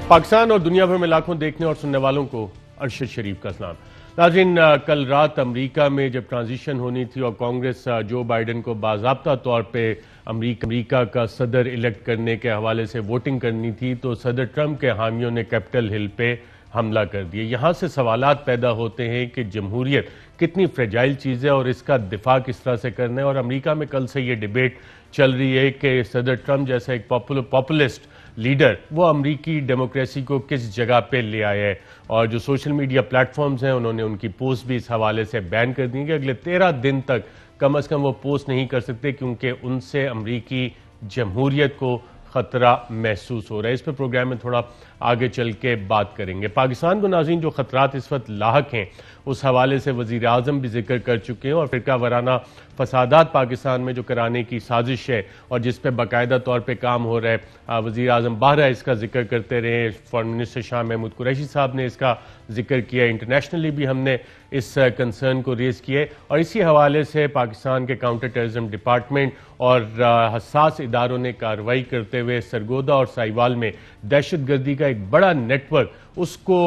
پاکستان اور دنیا بھر میں لاکھوں دیکھنے اور سننے والوں کو ارشد شریف کا سلام۔ ناظرین، کل رات امریکہ میں جب ٹرانزیشن ہونی تھی اور کانگریس جو بائیڈن کو باضابطہ طور پہ امریکہ کا صدر الیکٹ کرنے کے حوالے سے ووٹنگ کرنی تھی، تو صدر ٹرمپ کے حامیوں نے کیپٹل ہل پہ حملہ کر دیا۔ یہاں سے سوالات پیدا ہوتے ہیں کہ جمہوریت کتنی فریجائل چیز ہے اور اس کا دفاع کس طرح سے کرنا ہے، اور امریکہ میں کل سے یہ ڈیبیٹ چل رہی ہے کہ صدر ٹرمپ جیسا ایک پاپولسٹ لیڈر وہ امریکی ڈیموکریسی کو کس جگہ پہ لے آیا ہے، اور جو سوشل میڈیا پلیٹ فارمز ہیں انہوں نے ان کی پوسٹ بھی اس حوالے سے بین کر دی کہ اگلے 13 دن تک کم از کم وہ پوسٹ نہیں کر سکتے، کیونکہ ان سے امریکی جمہوریت کو خطرہ محسوس ہو رہا ہے۔ اس پہ پروگرام میں تھوڑا آگے چل کے بات کریں گے۔ پاکستان کو ناظرین جو خطرات اس وقت لاحق ہیں اس حوالے سے وزیر اعظم بھی ذکر کر چکے ہیں، اور فرقہ وارانہ فسادات پاکستان میں جو کرانے کی سازش ہے اور جس پہ باقاعدہ طور پہ کام ہو رہا ہے، وزیر اعظم بارہا اس کا ذکر کرتے رہے، فارن منسٹر شاہ محمود قریشی صاحب نے اس کا ذکر کیا، انٹرنیشنلی بھی ہم نے اس کنسرن کو ریز کیے، اور اسی حوالے سے پاکستان کے کاؤنٹر ٹیررزم ڈپارٹمنٹ اور حساس اداروں نے کارروائی کرتے ہوئے سرگودا اور سائیوال میں دہشت گردی کا ایک بڑا نیٹ ورک اس کو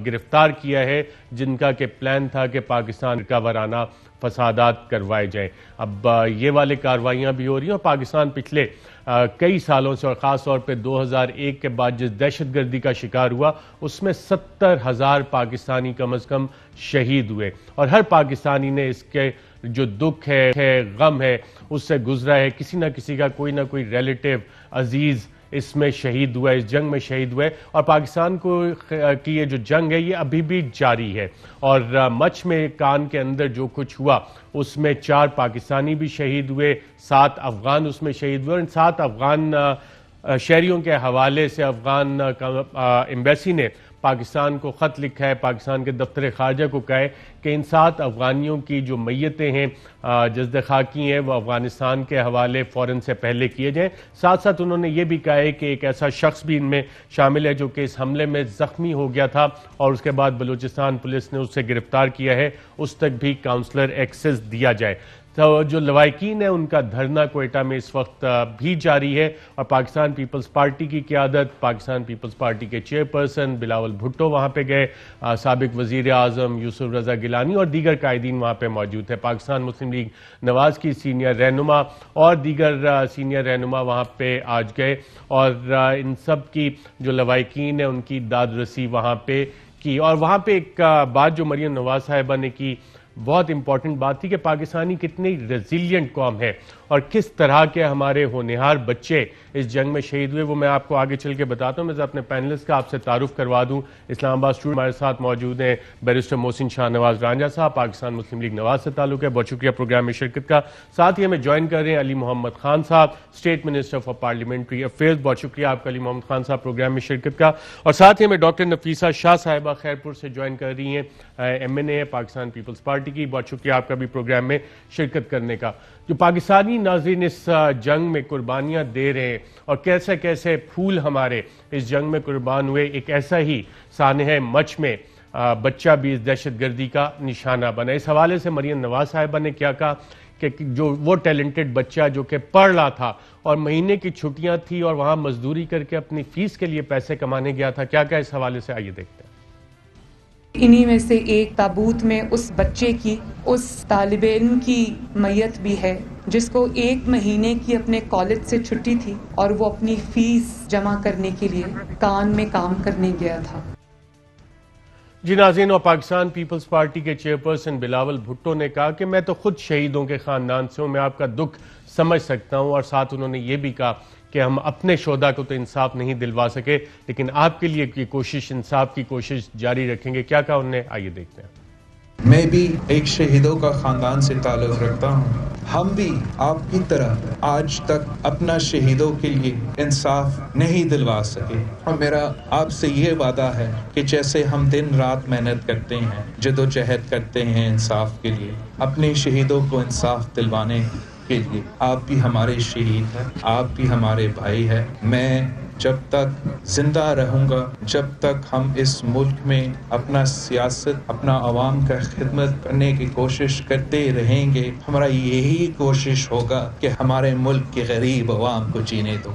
گرفتار کیا ہے، جن کا کہ پلان تھا کہ پاکستان کا وارانہ فسادات کروائے جائیں۔ اب یہ والے کارروائیاں بھی ہو رہی ہیں، اور پاکستان پچھلے کئی سالوں سے اور خاص طور پہ 2001 کے بعد جس دہشت گردی کا شکار ہوا اس میں 70,000 پاکستانی کم از کم شہید ہوئے، اور ہر پاکستانی نے اس کے جو دکھ ہے غم ہے اس سے گزرا ہے، کسی نہ کسی کا کوئی نہ کوئی ریلیٹیو عزیز اس میں شہید ہوا ہے، اس جنگ میں شہید ہوا ہے، اور پاکستان کی یہ جو جنگ ہے یہ ابھی بھی جاری ہے، اور مچ میں کان کے اندر جو کچھ ہوا اس میں 4 پاکستانی بھی شہید ہوئے، 7 افغان اس میں شہید ہوئے، اور ان 7 افغان شہریوں کے حوالے سے افغان ایمبیسی نے پاکستان کو خط لکھا ہے، پاکستان کے دفتر خارجہ کو کہا ہے کہ ان 7 افغانیوں کی جو میتیں ہیں جزد خاکی ہیں وہ افغانستان کے حوالے فوراً سے پہلے کیے جائیں۔ ساتھ ساتھ انہوں نے یہ بھی کہا ہے کہ ایک ایسا شخص بھی ان میں شامل ہے جو کہ اس حملے میں زخمی ہو گیا تھا اور اس کے بعد بلوچستان پولیس نے اسے گرفتار کیا ہے، اس تک بھی کاؤنسلر ایکسس دیا جائے۔ تو جو لواحقین ہیں ان کا دھرنا کوئٹہ میں اس وقت بھی جاری ہے، اور پاکستان پیپلز پارٹی کی قیادت، پاکستان پیپلز پارٹی کے چیئرپرسن بلاول بھٹو وہاں پہ گئے، سابق وزیر اعظم یوسف رضا گیلانی اور دیگر قائدین وہاں پہ موجود ہیں، پاکستان مسلم لیگ نواز کی سینئر رہنما اور دیگر سینئر رہنما وہاں پہ آج گئے، اور ان سب کی جو لواحقین ہیں ان کی داد رسی وہاں پہ کی۔ اور وہاں پہ ایک بات جو مریم نواز صاحبہ نے کی بہت امپورٹنٹ بات تھی کہ پاکستانی کتنی ریزیلینٹ قوم ہے اور کس طرح کے ہمارے ہونہار بچے اس جنگ میں شہید ہوئے، وہ میں آپ کو آگے چل کے بتاتا ہوں۔ میں اپنے پینلسٹ کا آپ سے تعارف کروا دوں۔ اسلام آباد اسٹوڈیو ہمارے ساتھ موجود ہیں بیرسٹر محسن شاہ نواز رانجھا صاحب، پاکستان مسلم لیگ نواز سے تعلق ہے، بہت شکریہ پروگرام میں شرکت کا۔ ساتھ ہی ہمیں جوائن کر رہے ہیں علی محمد خان صاحب، state minister for parliamentary affairs, بہت شکریہ آپ کا علی محمد خان صاحب پروگرام میں شرکت کا۔ اور ساتھ ہی ہمیں ڈاکٹر نفیسہ شاہ صاحبہ خیرپور سے جوائن کر رہی ہیں، MNA ہے پاکستان پیپلز پارٹی کی، بہت شکریہ آپ کا بھی پروگرام میں شرکت کرنے کا۔ جو پاکستانی ناظرین اس جنگ میں قربانیاں دے رہے ہیں اور کیسے کیسے پھول ہمارے اس جنگ میں قربان ہوئے، ایک ایسا ہی سانحہ مچ میں بچہ بھی اس دہشت گردی کا نشانہ بنا۔ اس حوالے سے مریم نواز صاحبہ نے کیا کہا کہ جو وہ ٹیلنٹڈ بچہ جو کہ پڑھ رہا تھا اور مہینے کی چھٹیاں تھی اور وہاں مزدوری کر کے اپنی فیس کے لیے پیسے کمانے گیا تھا، کیا کہا اس حوالے سے، آئیے دیکھتے ہیں۔ انہی میں سے ایک تابوت میں اس بچے کی، اس طالب علم کی میت بھی ہے جس کو 1 مہینے کی اپنے کالج سے چھٹی تھی اور وہ اپنی فیس جمع کرنے کے لیے کان میں کام کرنے گیا تھا۔ جی ناظرین، اور پاکستان پیپلز پارٹی کے چیئرپرسن بلاول بھٹو نے کہا کہ میں تو خود شہیدوں کے خاندان سے ہوں، میں آپ کا دکھ سمجھ سکتا ہوں، اور ساتھ انہوں نے یہ بھی کہا کہ ہم اپنے شہداء کو تو انصاف نہیں دلوا سکے لیکن آپ کے لیے کی کوشش، انصاف کی کوشش جاری رکھیں گے۔ کیا کہا انہوں نے، آئیے دیکھتے ہیں۔ میں بھی ایک شہیدوں کا خاندان سے تعلق رکھتا ہوں، ہم بھی آپ کی طرح آج تک اپنا شہیدوں کے لیے انصاف نہیں دلوا سکے، اور میرا آپ سے یہ وعدہ ہے کہ جیسے ہم دن رات محنت کرتے ہیں، جدوجہد کرتے ہیں انصاف کے لیے، اپنے شہیدوں کو انصاف دلوانے کے لیے، آپ بھی ہمارے شہید ہیں، آپ بھی ہمارے بھائی ہیں۔ میں جب تک زندہ رہوں گا، جب تک ہم اس ملک میں اپنا سیاست، اپنا عوام کا خدمت کرنے کی کوشش کرتے رہیں گے، ہمارا یہی کوشش ہوگا کہ ہمارے ملک کے غریب عوام کو جینے دو۔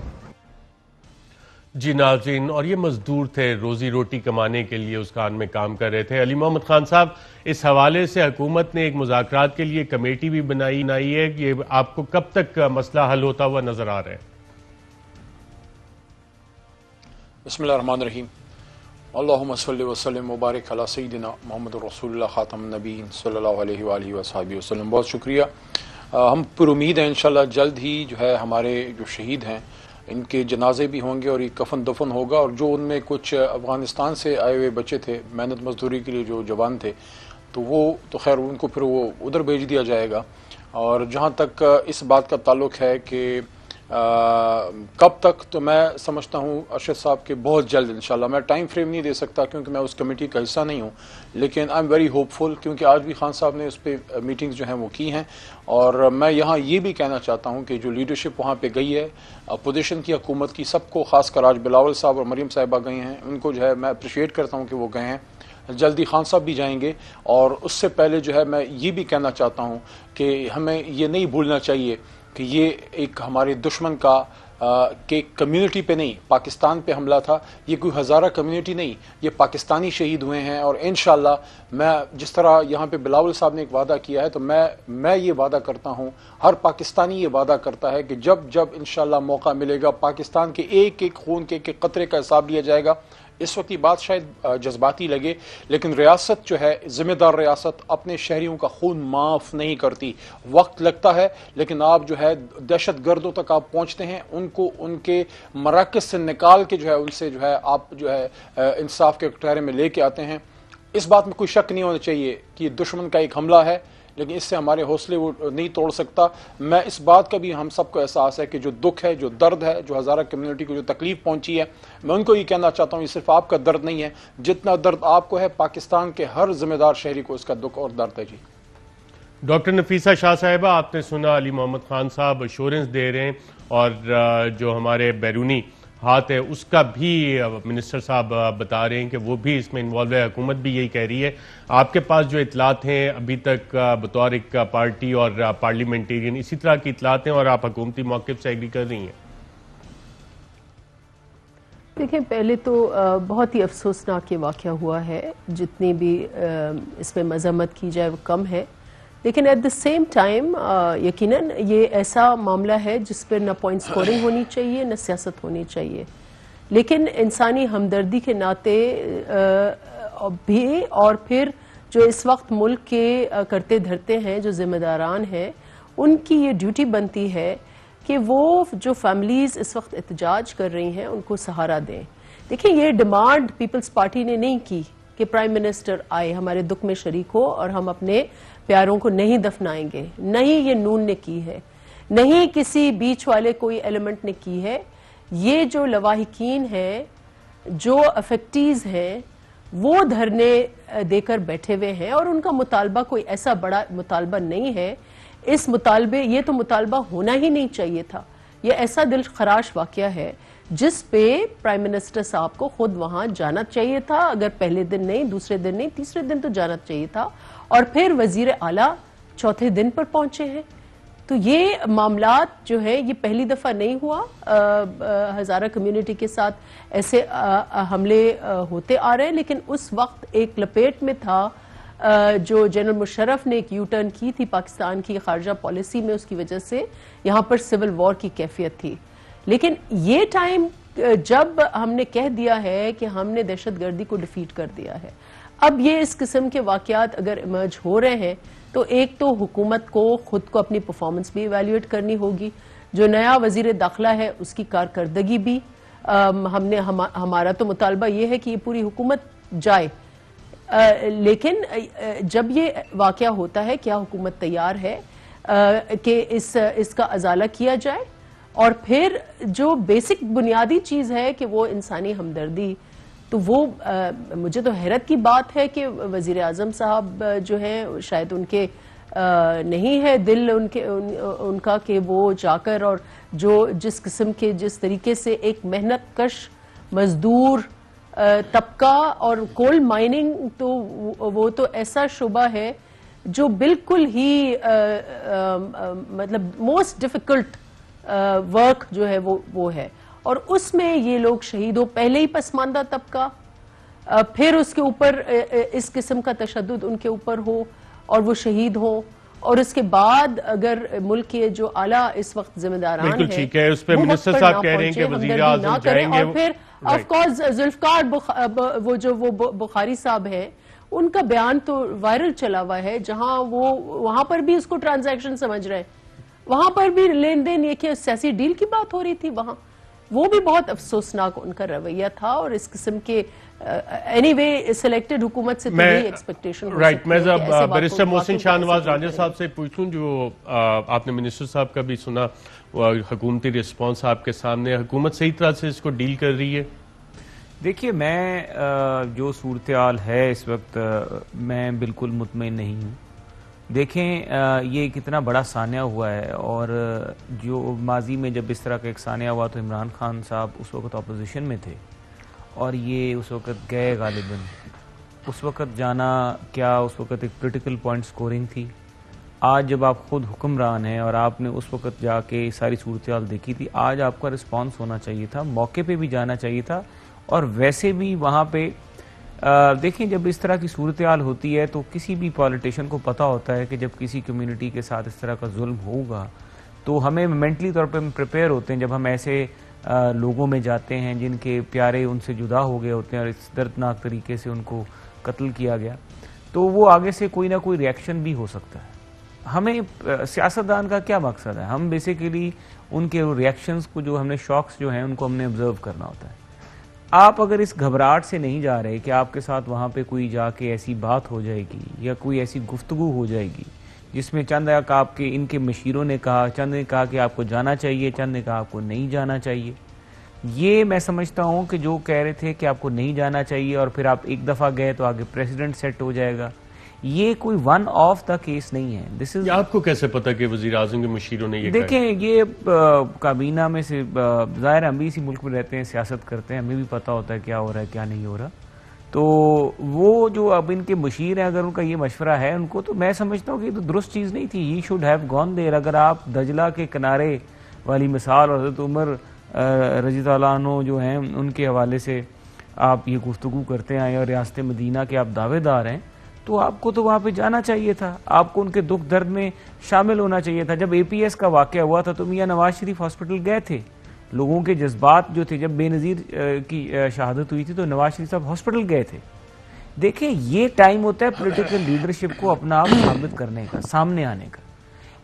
جی ناظرین، اور یہ مزدور تھے، روزی روٹی کمانے کے لیے اس کان میں کام کر رہے تھے۔ علی محمد خان صاحب، اس حوالے سے حکومت نے ایک مذاکرات کے لیے کمیٹی بھی بنائی ہے، یہ آپ کو کب تک مسئلہ حل ہوتا ہوا نظر آ رہا ہے؟ بسم اللہ الرحمن الرحیم، اللہم صلی وسلم مبارک علی سیدنا محمد رسول اللہ خاتم النبیین صلی اللہ علیہ وآلہ وصحبہ وسلم۔ بہت شکریہ۔ ہم پر امید ہیں انشاءاللہ جلد ہی جو ہے ہمارے جو شہید ہیں ان کے جنازے بھی ہوں گے اور یہ کفن دفن ہوگا، اور جو ان میں کچھ افغانستان سے آئے ہوئے بچے تھے محنت مزدوری کے لیے جو جوان تھے، تو وہ تو خیر ان کو پھر وہ ادھر بھیج دیا جائے گا۔ اور جہاں تک اس بات کا تعلق ہے کہ کب تک، تو میں سمجھتا ہوں ارشد صاحب کے بہت جلد انشاءاللہ۔ میں ٹائم فریم نہیں دے سکتا کیونکہ میں اس کمیٹی کا حصہ نہیں ہوں، لیکن آئی ایم ویری ہوپ فل، کیونکہ آج بھی خان صاحب نے اس پہ میٹنگز جو ہیں وہ کی ہیں۔ اور میں یہاں یہ بھی کہنا چاہتا ہوں کہ جو لیڈرشپ وہاں پہ گئی ہے اپوزیشن کی، حکومت کی، سب کو، خاص کر آج بلاول صاحب اور مریم صاحبہ گئے ہیں، ان کو جو ہے میں اپریشیٹ کرتا ہوں کہ وہ گئے ہیں۔ جلدی خان صاحب بھی جائیں گے، اور اس سے پہلے جو ہے میں یہ بھی کہنا چاہتا ہوں کہ ہمیں یہ نہیں بھولنا چاہیے کہ یہ ایک ہمارے دشمن کا کہ کمیونٹی پہ نہیں، پاکستان پہ حملہ تھا۔ یہ کوئی ہزارہ کمیونٹی نہیں، یہ پاکستانی شہید ہوئے ہیں۔ اور انشاءاللہ میں جس طرح یہاں پہ بلاول صاحب نے ایک وعدہ کیا ہے، تو میں یہ وعدہ کرتا ہوں، ہر پاکستانی یہ وعدہ کرتا ہے کہ جب انشاءاللہ موقع ملے گا پاکستان کے ایک ایک خون کے ایک ایک قطرے کا حساب لیا جائے گا۔ اس وقت یہ بات شاید جذباتی لگے، لیکن ریاست جو ہے، ذمہ دار ریاست اپنے شہریوں کا خون معاف نہیں کرتی۔ وقت لگتا ہے، لیکن آپ جو ہے دہشت گردوں تک آپ پہنچتے ہیں، ان کو ان کے مراکز سے نکال کے جو ہے ان سے جو ہے آپ جو ہے انصاف کے کٹہرے میں لے کے آتے ہیں۔ اس بات میں کوئی شک نہیں ہونا چاہیے کہ یہ دشمن کا ایک حملہ ہے، لیکن اس سے ہمارے حوصلے وہ نہیں توڑ سکتا۔ میں اس بات کا بھی ہم سب کو احساس ہے کہ جو دکھ ہے، جو درد ہے، جو ہزارہ کمیونٹی کو جو تکلیف پہنچی ہے، میں ان کو یہ کہنا چاہتا ہوں، یہ صرف آپ کا درد نہیں ہے، جتنا درد آپ کو ہے پاکستان کے ہر ذمہ دار شہری کو اس کا دکھ اور درد ہے۔ جی ڈاکٹر نفیسہ شاہ صاحبہ، آپ نے سنا علی محمد خان صاحب ایشورنس دے رہے ہیں، اور جو ہمارے بیرونی ہاتھ ہے اس کا بھی منسٹر صاحب بتا رہے ہیں کہ وہ بھی اس میں انوالو ہے، حکومت بھی یہی کہہ رہی ہے۔ آپ کے پاس جو اطلاعات ہیں ابھی تک بطور ایک پارٹی اور پارلیمنٹیرین، اسی طرح کی اطلاعات ہیں اور آپ حکومتی موقف سے ایگری کر رہی ہیں؟ دیکھیں، پہلے تو بہت ہی افسوسناک یہ واقعہ ہوا ہے، جتنی بھی اس میں مذمت کی جائے وہ کم ہے، لیکن ایٹ دا سیم ٹائم یقیناً یہ ایسا معاملہ ہے جس پر نہ پوائنٹ سکورنگ ہونی چاہیے، نہ سیاست ہونی چاہیے، لیکن انسانی ہمدردی کے ناطے بھی، اور پھر جو اس وقت ملک کے کرتے دھرتے ہیں، جو ذمہ داران ہیں، ان کی یہ ڈیوٹی بنتی ہے کہ وہ جو فیملیز اس وقت احتجاج کر رہی ہیں ان کو سہارا دیں۔ دیکھیں، یہ ڈیمانڈ پیپلز پارٹی نے نہیں کی کہ پرائم منسٹر آئے، ہمارے دکھ میں شریک ہو اور ہم اپنے پیاروں کو نہیں دفنائیں گے، نہیں یہ نون نے کی ہے، نہیں کسی بیچ والے کوئی ایلیمنٹ نے کی ہے۔ یہ جو لواحقین ہیں، جو افیکٹیز ہیں، وہ دھرنے دے کر بیٹھے ہوئے ہیں، اور ان کا مطالبہ کوئی ایسا بڑا مطالبہ نہیں ہے۔ اس مطالبے، یہ تو مطالبہ ہونا ہی نہیں چاہیے تھا۔ یہ ایسا دل خراش واقعہ ہے جس پہ پرائم منسٹر صاحب کو خود وہاں جانا چاہیے تھا، اگر پہلے دن نہیں، دوسرے دن نہیں، تیسرے دن تو جانا چاہیے تھا، اور پھر وزیر اعلیٰ چوتھے دن پر پہنچے ہیں۔ تو یہ معاملات جو ہے یہ پہلی دفعہ نہیں ہوا، ہزارہ کمیونٹی کے ساتھ ایسے حملے ہوتے آ رہے ہیں، لیکن اس وقت ایک لپیٹ میں تھا جو جنرل مشرف نے ایک یو ٹرن کی تھی پاکستان کی خارجہ پالیسی میں، اس کی وجہ سے یہاں پر سول وار کی کیفیت تھی۔ لیکن یہ ٹائم جب ہم نے کہہ دیا ہے کہ ہم نے دہشت گردی کو ڈیفیٹ کر دیا ہے، اب یہ اس قسم کے واقعات اگر ایمرج ہو رہے ہیں تو ایک تو حکومت کو خود کو اپنی پرفارمنس بھی ایویلیویٹ کرنی ہوگی، جو نیا وزیر داخلہ ہے اس کی کارکردگی بھی، ہمارا تو مطالبہ یہ ہے کہ یہ پوری حکومت جائے، لیکن جب یہ واقعہ ہوتا ہے کیا حکومت تیار ہے کہ اس کا ازالہ کیا جائے؟ اور پھر جو بیسک بنیادی چیز ہے کہ وہ انسانی ہمدردی، تو وہ مجھے تو حیرت کی بات ہے کہ وزیر اعظم صاحب جو ہیں شاید ان کے نہیں ہے دل ان کا کہ وہ جا کر، اور جو جس قسم کے جس طریقے سے ایک محنت کش مزدور طبقہ، اور کول مائننگ تو وہ تو ایسا شعبہ ہے جو بالکل ہی مطلب موسٹ ڈیفیکلٹ ورک جو ہے وہ ہے، اور اس میں یہ لوگ شہید ہو، پہلے ہی پسماندہ طبقہ، پھر اس کے اوپر اس قسم کا تشدد ان کے اوپر ہو اور وہ شہید ہو، اور اس کے بعد اگر ملک کے جو اعلیٰ اس وقت ذمہ داران بالکل ٹھیک ہے، اس پہ منسٹر صاحب کہہ رہے ہیں کہ وزیر اعظم جائیں گے، اور پھر آف کورس ذوالفقار وہ جو بخاری صاحب ہیں ان کا بیان تو وائرل چلا ہوا ہے، جہاں وہ وہاں پر بھی اس کو ٹرانزیکشن سمجھ رہے ہیں، وہاں پر بھی لین دین یہ کہ سیاسی ڈیل کی بات ہو رہی تھی وہاں. وہ بھی بہت افسوسناک ان کا رویہ تھا، اور اس قسم کے اینی وے سلیکٹڈ حکومت سے تو یہی ایکسپیکٹیشن ہو رائٹ. سکتی میں ہے کہ ایسے بیرسٹر محسن شاہ نواز رانجھا رانجھا صاحب سے پوچھوں، جو آپ نے منسٹر صاحب کا بھی سنا، حکومتی رسپانس آپ کے سامنے، حکومت صحیح طرح سے اس کو ڈیل کر رہی ہے؟ دیکھیے، میں جو صورتحال ہے اس وقت میں بالکل مطمئن نہیں ہوں. دیکھیں یہ کتنا بڑا سانحہ ہوا ہے، اور جو ماضی میں جب اس طرح کا ایک سانحہ ہوا تو عمران خان صاحب اس وقت اپوزیشن میں تھے، اور یہ اس وقت گئے غالباً. اس وقت جانا کیا اس وقت ایک پولیٹیکل پوائنٹ سکورنگ تھی. آج جب آپ خود حکمران ہیں اور آپ نے اس وقت جا کے ساری صورتحال دیکھی تھی، آج آپ کا رسپانس ہونا چاہیے تھا، موقع پہ بھی جانا چاہیے تھا. اور ویسے بھی وہاں پہ دیکھیں، جب اس طرح کی صورتحال ہوتی ہے تو کسی بھی پولیٹیشین کو پتہ ہوتا ہے کہ جب کسی کمیونٹی کے ساتھ اس طرح کا ظلم ہوگا تو ہمیں مینٹلی طور پہ پریپیئر ہوتے ہیں. جب ہم ایسے لوگوں میں جاتے ہیں جن کے پیارے ان سے جدا ہو گئے ہوتے ہیں اور اس دردناک طریقے سے ان کو قتل کیا گیا، تو وہ آگے سے کوئی نہ کوئی ریاکشن بھی ہو سکتا ہے. ہمیں سیاستدان کا کیا مقصد ہے؟ ہم بیسیکلی ان کے ریاکشنز کو، جو ہم نے شاکس جو ہیں ان کو ہم نے آبزرو کرنا ہوتا ہے. آپ اگر اس گھبراہٹ سے نہیں جا رہے کہ آپ کے ساتھ وہاں پہ کوئی جا کے ایسی بات ہو جائے گی یا کوئی ایسی گفتگو ہو جائے گی جس میں چند ایک آپ کے ان کے مشیروں نے کہا، چند نے کہا کہ آپ کو جانا چاہیے، چند نے کہا آپ کو نہیں جانا چاہیے، یہ میں سمجھتا ہوں کہ جو کہہ رہے تھے کہ آپ کو نہیں جانا چاہیے اور پھر آپ ایک دفعہ گئے تو آگے پریزیڈنٹ سیٹ ہو جائے گا، یہ کوئی ون آف دا کیس نہیں ہے. دس از آپ کو کیسے پتا کہ وزیر اعظم کے مشیروں نے یہ کہا؟ دیکھیں، یہ کابینہ میں سے ظاہر ہم بھی اسی ملک میں رہتے ہیں، سیاست کرتے ہیں، ہمیں بھی پتہ ہوتا ہے کیا ہو رہا ہے کیا نہیں ہو رہا. تو وہ جو اب ان کے مشیر ہیں، اگر ان کا یہ مشورہ ہے ان کو، تو میں سمجھتا ہوں کہ یہ تو درست چیز نہیں تھی. ہی شوڈ ہیو گون دیر. اگر آپ دجلہ کے کنارے والی مثال اور حضرت عمر رضی اللہ عنہ جو ہیں ان کے حوالے سے آپ یہ گفتگو کرتے ہیں اور ریاست مدینہ کے آپ دعوے دار ہیں، تو آپ کو تو وہاں پہ جانا چاہیے تھا، آپ کو ان کے دکھ درد میں شامل ہونا چاہیے تھا. جب APS کا واقعہ ہوا تھا تو میاں نواز شریف ہاسپٹل گئے تھے. لوگوں کے جذبات جو تھے، جب بے نظیر کی شہادت ہوئی تھی تو نواز شریف صاحب ہاسپٹل گئے تھے. دیکھیں، یہ ٹائم ہوتا ہے پولیٹیکل لیڈرشپ کو اپنا آپ ثابت کرنے کا، سامنے آنے کا.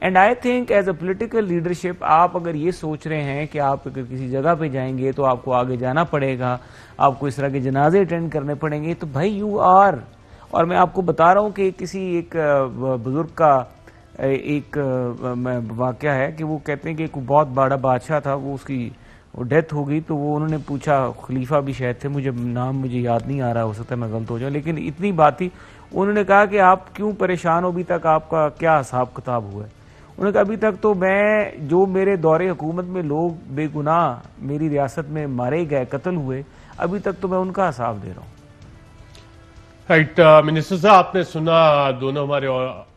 And I think as a political leadership آپ اگر یہ سوچ رہے ہیں کہ آپ اگر کسی جگہ پہ جائیں گے تو آپ کو آگے جانا پڑے گا، آپ کو اس طرح کے جنازے اٹینڈ کرنے پڑیں گے، تو بھائی یو آر. اور میں آپ کو بتا رہا ہوں کہ کسی ایک بزرگ کا ایک واقعہ ہے کہ وہ کہتے ہیں کہ ایک بہت بڑا بادشاہ تھا، وہ اس کی ڈیتھ ہو گئی تو وہ انہوں نے پوچھا، خلیفہ بھی شاید تھے، نام مجھے یاد نہیں آ رہا، ہو سکتا ہے میں غلط ہو جاؤں، لیکن اتنی بات تھی. انہوں نے کہا کہ آپ کیوں پریشان ہو، ابھی تک آپ کا کیا حساب کتاب ہوا ہے؟ انہوں نے کہا ابھی تک تو میں جو میرے دور حکومت میں لوگ بے گناہ میری ریاست میں مارے گئے، قتل ہوئے، ابھی تک تو میں ان کا حساب دے رہا ہوں. رائٹ. منسٹر صاحب، آپ نے سنا دونوں ہمارے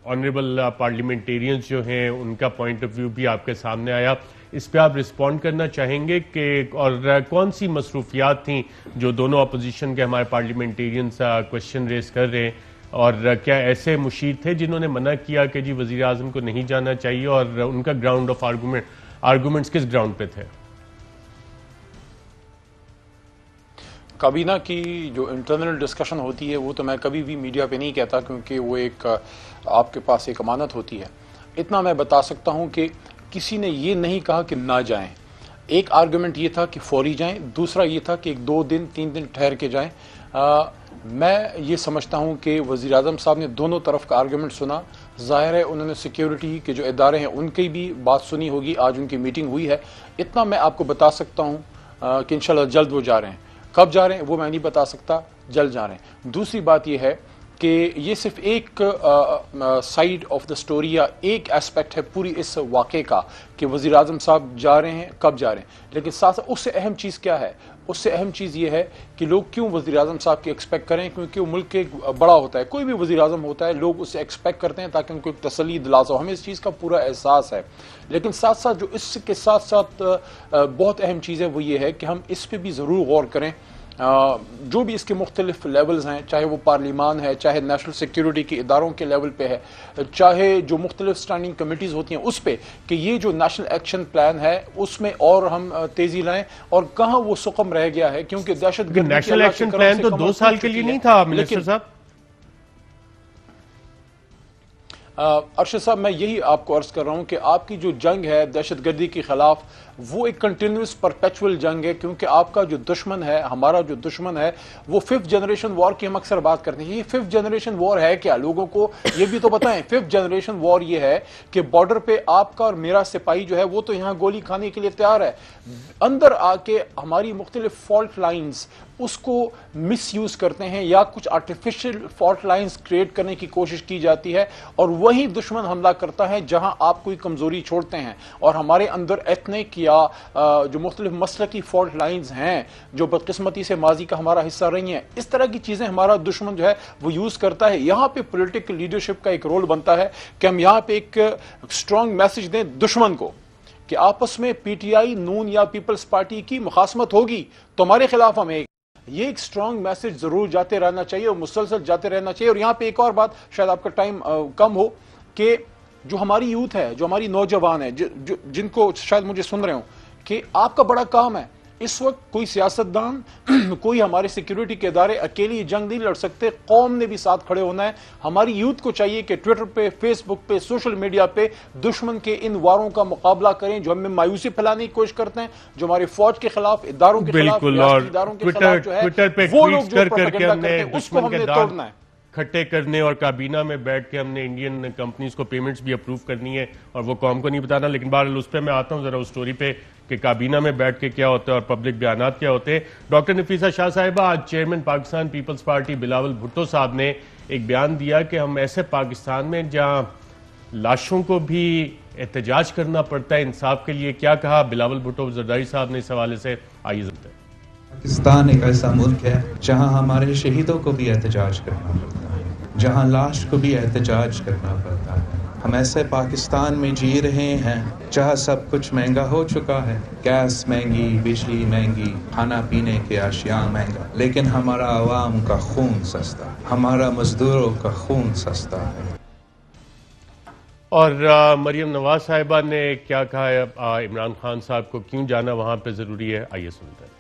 آنریبل پارلیمنٹیرینز جو ہیں ان کا پوائنٹ آف ویو بھی آپ کے سامنے آیا. اس پہ آپ رسپونڈ کرنا چاہیں گے کہ اور کون سی مصروفیات تھیں جو دونوں اپوزیشن کے ہمارے پارلیمنٹیرینز کوشچن ریز کر رہے ہیں، اور کیا ایسے مشیر تھے جنہوں نے منع کیا کہ جی وزیر اعظم کو نہیں جانا چاہیے، اور ان کا گراؤنڈ آف آرگومنٹس کس گراؤنڈ پہ تھے؟ کابینہ کی جو انٹرنل ڈسکشن ہوتی ہے وہ تو میں کبھی بھی میڈیا پہ نہیں کہتا، کیونکہ وہ ایک آپ کے پاس ایک امانت ہوتی ہے. اتنا میں بتا سکتا ہوں کہ کسی نے یہ نہیں کہا کہ نہ جائیں. ایک آرگومنٹ یہ تھا کہ فوری جائیں، دوسرا یہ تھا کہ 2 دن 3 دن ٹھہر کے جائیں. میں یہ سمجھتا ہوں کہ وزیر اعظم صاحب نے دونوں طرف کا آرگومنٹ سنا. ظاہر ہے انہوں نے سیکیورٹی کے جو ادارے ہیں ان کی بھی بات سنی ہوگی. آج ان کی میٹنگ ہوئی ہے. اتنا میں آپ کو بتا سکتا ہوں کہ انشاءاللہ جلد وہ جا رہے ہیں. کب جا رہے ہیں وہ میں نہیں بتا سکتا، جلد جا رہے ہیں. دوسری بات یہ ہے کہ یہ صرف ایک سائیڈ آف دا اسٹوری یا ایک ایسپیکٹ ہے پوری اس واقعے کا کہ وزیر اعظم صاحب جا رہے ہیں، کب جا رہے ہیں، لیکن ساتھ اس سے اہم چیز کیا ہے؟ اس سے اہم چیز یہ ہے کہ لوگ کیوں وزیر اعظم صاحب کی ایکسپیکٹ کریں، کیونکہ وہ ملک کے بڑا ہوتا ہے، کوئی بھی وزیر اعظم ہوتا ہے لوگ اس سے ایکسپیکٹ کرتے ہیں تاکہ ان کو ایک تسلی دلاتا ہو، ہمیں اس چیز کا پورا احساس ہے۔ لیکن ساتھ ساتھ جو اس کے ساتھ ساتھ بہت اہم چیز ہے وہ یہ ہے کہ ہم اس پہ بھی ضرور غور کریں، جو بھی اس کے مختلف لیولز ہیں، چاہے وہ پارلیمان ہے، چاہے نیشنل سیکیورٹی کے اداروں کے لیول پہ ہے، چاہے جو مختلف سٹینڈنگ کمیٹیز ہوتی ہیں اس پہ، کہ یہ جو نیشنل ایکشن پلان ہے اس میں اور ہم تیزی لائیں، اور کہاں وہ سقم رہ گیا ہے، کیونکہ دہشت گردی نیشنل ایکشن پلان تو 2 سال کے لیے نہیں تھا منسٹر صاحب۔ ارشد صاحب، میں یہی آپ کو عرض کر رہا ہوں کہ آپ کی جو جنگ ہے دہشت گردی کے خلاف وہ ایک کنٹینیوس پرپیچول جنگ ہے، کیونکہ آپ کا جو دشمن ہے، ہمارا جو دشمن ہے، وہ 5th جنریشن وار کی ہم اکثر بات کرتے ہیں۔ یہ 5th جنریشن وار ہے کیا؟ لوگوں کو یہ بھی تو بتائیں۔ 5th جنریشن وار یہ ہے کہ بارڈر پہ آپ کا اور میرا سپاہی جو ہے وہ تو یہاں گولی کھانے کے لیے تیار ہے، اندر آ کے ہماری مختلف فالٹ لائنز اس کو مس یوز کرتے ہیں یا کچھ آرٹیفیشل فالٹ لائنز کریٹ کرنے کی کوشش کی جاتی ہے، اور وہی دشمن حملہ کرتا ہے جہاں آپ کوئی کمزوری چھوڑتے ہیں۔ اور ہمارے اندر ایتھنک یا جو مختلف مسلکی فالٹ لائنز ہیں جو بدقسمتی سے ماضی کا ہمارا حصہ رہی ہیں، اس طرح کی چیزیں ہمارا دشمن جو ہے وہ یوز کرتا ہے۔ یہاں پہ پولیٹیکل لیڈرشپ کا ایک رول بنتا ہے کہ ہم یہاں پہ ایک اسٹرانگ میسج دیں دشمن کو کہ آپس میں پی ٹی آئی، نون یا پیپلز پارٹی کی مخاصمت ہوگی تو ہمارے خلاف ہم یہ ایک اسٹرانگ میسج ضرور جاتے رہنا چاہیے اور مسلسل جاتے رہنا چاہیے۔ اور یہاں پہ ایک اور بات، شاید آپ کا ٹائم کم ہو، کہ جو ہماری یوتھ ہے، جو ہماری نوجوان ہے، جن کو شاید مجھے سن رہے ہوں، کہ آپ کا بڑا کام ہے اس وقت، کوئی سیاستدان کوئی ہمارے سیکیورٹی کے ادارے اکیلی جنگ نہیں لڑ سکتے، قوم نے بھی ساتھ کھڑے ہونا ہے۔ ہماری یوتھ کو چاہیے کہ ٹویٹر پہ، فیس بک پہ، سوشل میڈیا پہ دشمن کے ان واروں کا مقابلہ کریں جو ہمیں مایوسی پھیلانے کی کوشش کرتے ہیں، جو ہمارے فوج کے خلاف، اداروں کے خلاف، ریاستی اداروں کے خلاف جو ہے، وہ لوگ جو پروپیگنڈا کرتے ہیں اس کو ہم نے توڑنا ہے۔ کھٹے کرنے اور کابینہ میں بیٹھ کے ہم نے انڈین کمپنیز کو پیمنٹس بھی اپروو کرنی ہے اور وہ قوم کو نہیں بتانا، لیکن بہرحال اس پہ میں آتا ہوں ذرا اس سٹوری پہ کہ کابینہ میں بیٹھ کے کیا ہوتا ہے اور پبلک بیانات کیا ہوتے ہیں۔ ڈاکٹر نفیسہ شاہ صاحبہ، آج چیئرمین پاکستان پیپلز پارٹی بلاول بھٹو صاحب نے ایک بیان دیا کہ ہم ایسے پاکستان میں جہاں لاشوں کو بھی احتجاج کرنا پڑتا ہے انصاف کے لیے، کیا کہا بلاول بھٹو زرداری صاحب نے اس حوالے سے؟ آئیے سنتے ہیں۔ پاکستان ایک ایسا ملک ہے جہاں ہمارے شہیدوں کو بھی احتجاج کرنا پڑتا ہے، جہاں لاش کو بھی احتجاج کرنا پڑتا ہے۔ ہم ایسے پاکستان میں جی رہے ہیں جہاں سب کچھ مہنگا ہو چکا ہے، گیس مہنگی، بجلی مہنگی، کھانا پینے کے اشیاء مہنگا، لیکن ہمارا عوام کا خون سستا، ہمارا مزدوروں کا خون سستا ہے۔ اور مریم نواز صاحبہ نے کیا کہا ہے؟ عمران خان صاحب کو کیوں جانا وہاں پہ ضروری ہے؟ آئیے سنتے ہیں۔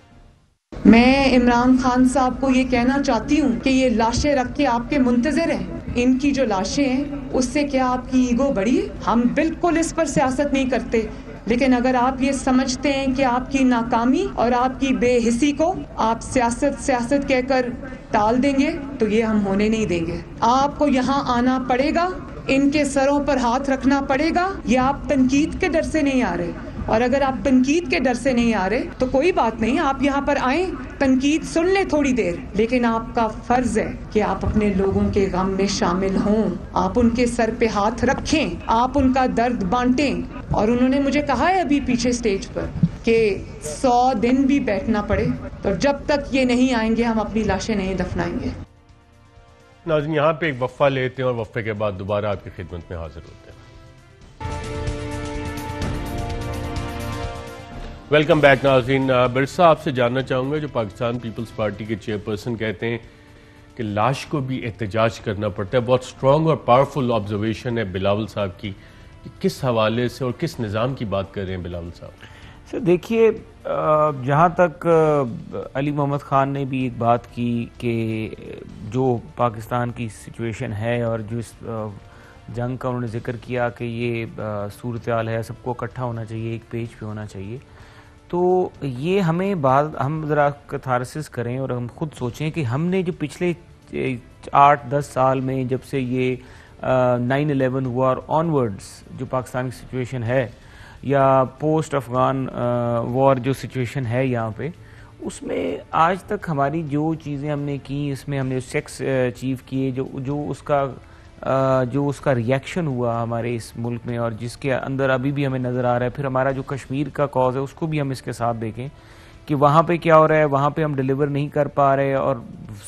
میں عمران خان صاحب کو یہ کہنا چاہتی ہوں کہ یہ لاشیں رکھ کے آپ کے منتظر ہیں، ان کی جو لاشیں ہیں اس سے کیا آپ کی ایگو بڑی ہے؟ ہم بالکل اس پر سیاست نہیں کرتے، لیکن اگر آپ یہ سمجھتے ہیں کہ آپ کی ناکامی اور آپ کی بے حسی کو آپ سیاست کہہ کر ٹال دیں گے تو یہ ہم ہونے نہیں دیں گے۔ آپ کو یہاں آنا پڑے گا، ان کے سروں پر ہاتھ رکھنا پڑے گا۔ یہ آپ تنقید کے ڈر سے نہیں آ رہے، اور اگر آپ تنقید کے ڈر سے نہیں آ رہے تو کوئی بات نہیں، آپ یہاں پر آئیں، تنقید سن لیں تھوڑی دیر، لیکن آپ کا فرض ہے کہ آپ اپنے لوگوں کے غم میں شامل ہوں، آپ ان کے سر پہ ہاتھ رکھیں، آپ ان کا درد بانٹیں۔ اور انہوں نے مجھے کہا ہے ابھی پیچھے سٹیج پر کہ 100 دن بھی بیٹھنا پڑے، تو جب تک یہ نہیں آئیں گے ہم اپنی لاشیں نہیں دفنائیں گے۔ ناظرین، یہاں پہ ایک وقفہ لیتے ہیں اور وقفے کے بعد دوبارہ آپ کی خدمت میں حاضر ہوتے ہیں۔ ویلکم بیک ناظرین۔ برسا، آپ سے جاننا چاہوں گا، جو پاکستان پیپلز پارٹی کے چیئرپرسن کہتے ہیں کہ لاش کو بھی احتجاج کرنا پڑتا ہے، بہت سٹرونگ اور پاورفل آبزرویشن ہے بلاول صاحب کی، کس حوالے سے اور کس نظام کی بات کر رہے ہیں بلاول صاحب؟ سر دیکھیے، جہاں تک علی محمد خان نے بھی ایک بات کی کہ جو پاکستان کی سچویشن ہے اور جو اس جنگ کا انہوں نے ذکر کیا کہ یہ صورتحال ہے، سب کو اکٹھا ہونا چاہیے، ایک پیج پہ ہونا چاہیے، تو یہ ہمیں ہم ذرا کتھارسس کریں اور ہم خود سوچیں کہ ہم نے جو پچھلے 8-10 سال میں جب سے یہ 9/11 ہوا اور آنورڈز جو پاکستان کی سچویشن ہے یا پوسٹ افغان وار جو سچویشن ہے یہاں پہ، اس میں آج تک ہماری جو چیزیں ہم نے کی، اس میں ہم نے چیکس اچیو کیے، جو اس کا ریئیکشن ہوا ہمارے اس ملک میں، اور جس کے اندر ابھی بھی ہمیں نظر آ رہا ہے. پھر ہمارا جو کشمیر کا کاز ہے اس کو بھی ہم اس کے ساتھ دیکھیں کہ وہاں پہ کیا ہو رہا ہے، وہاں پہ ہم ڈیلیور نہیں کر پا رہے، اور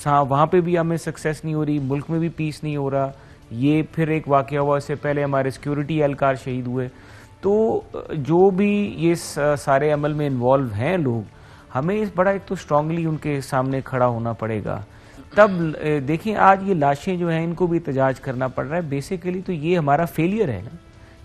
وہاں پہ بھی ہمیں سکسیس نہیں ہو رہی، ملک میں بھی پیس نہیں ہو رہا. یہ پھر ایک واقعہ ہوا، اس سے پہلے ہمارے سیکیورٹی اہلکار شہید ہوئے. تو جو بھی یہ سارے عمل میں انوالو ہیں لوگ، ہمیں اس بڑا ایک تو اسٹرانگلی ان کے سامنے کھڑا ہونا پڑے گا. تب دیکھیں آج یہ لاشیں جو ہیں ان کو بھی احتجاج کرنا پڑ رہا ہے. بیسیکلی تو یہ ہمارا فیلئر ہے نا،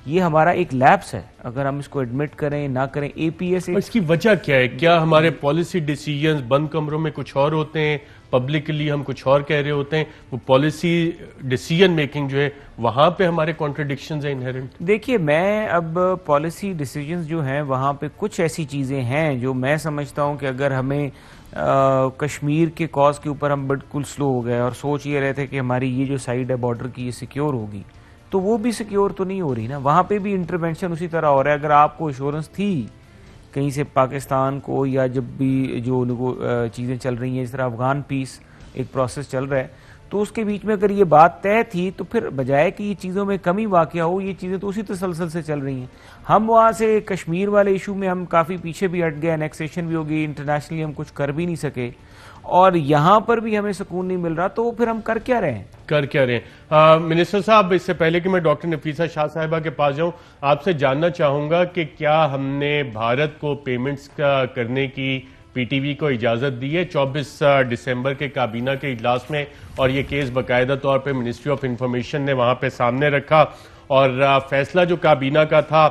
یہ ہمارا ایک لیپس ہے، اگر ہم اس کو ایڈمٹ کریں نہ کریں. اے پی ایس اس کی وجہ کیا ہے؟ کیا ہمارے پالیسی ڈیسیجنز بند کمروں میں کچھ اور ہوتے ہیں، پبلکلی ہم کچھ اور کہہ رہے ہوتے ہیں، وہ پالیسی ڈیسیجن میکنگ جو ہے وہاں پہ ہمارے کانٹرڈکشنز ہیں انہیرنٹ؟ دیکھیے میں اب پالیسی ڈیسیجنز جو ہیں وہاں پہ کچھ ایسی چیزیں ہیں جو میں سمجھتا ہوں کہ اگر ہمیں کشمیر کے کاز کے اوپر ہم بالکل سلو ہو گئے اور سوچ یہ رہے تھے کہ ہماری یہ جو سائڈ ہے بارڈر کی یہ سیکیور ہوگی، تو وہ بھی سیکیور تو نہیں ہو رہی نا. وہاں پہ بھی انٹرونشن اسی طرح ہو رہا ہے. اگر آپ کو ایشورنس تھی کہیں سے پاکستان کو، یا جب بھی جو چیزیں چل رہی ہیں، جس طرح افغان پیس ایک پروسیس چل رہا ہے، تو اس کے بیچ میں اگر یہ بات طے تھی تو پھر بجائے کہ یہ چیزوں میں کمی واقع ہو، یہ چیزیں تو اسی تسلسل سے چل رہی ہیں. ہم وہاں سے کشمیر والے ایشو میں ہم کافی پیچھے بھی ہٹ گئے، انیکسیشن بھی ہو گئی، انٹرنیشنلی ہم کچھ کر بھی نہیں سکے، اور یہاں پر بھی ہمیں سکون نہیں مل رہا. تو پھر ہم کر کیا رہے ہیں؟ منسٹر صاحب، اس سے پہلے کہ میں ڈاکٹر نفیسہ شاہ صاحبہ کے پاس جاؤں، آپ سے جاننا چاہوں گا کہ کیا ہم نے بھارت کو پیمنٹس کرنے کی پی ٹی وی کو اجازت دی ہے 24 دسمبر کے کابینہ کے اجلاس میں، اور یہ کیس باقاعدہ طور پہ منسٹری آف انفارمیشن نے وہاں پہ سامنے رکھا، اور فیصلہ جو کابینہ کا تھا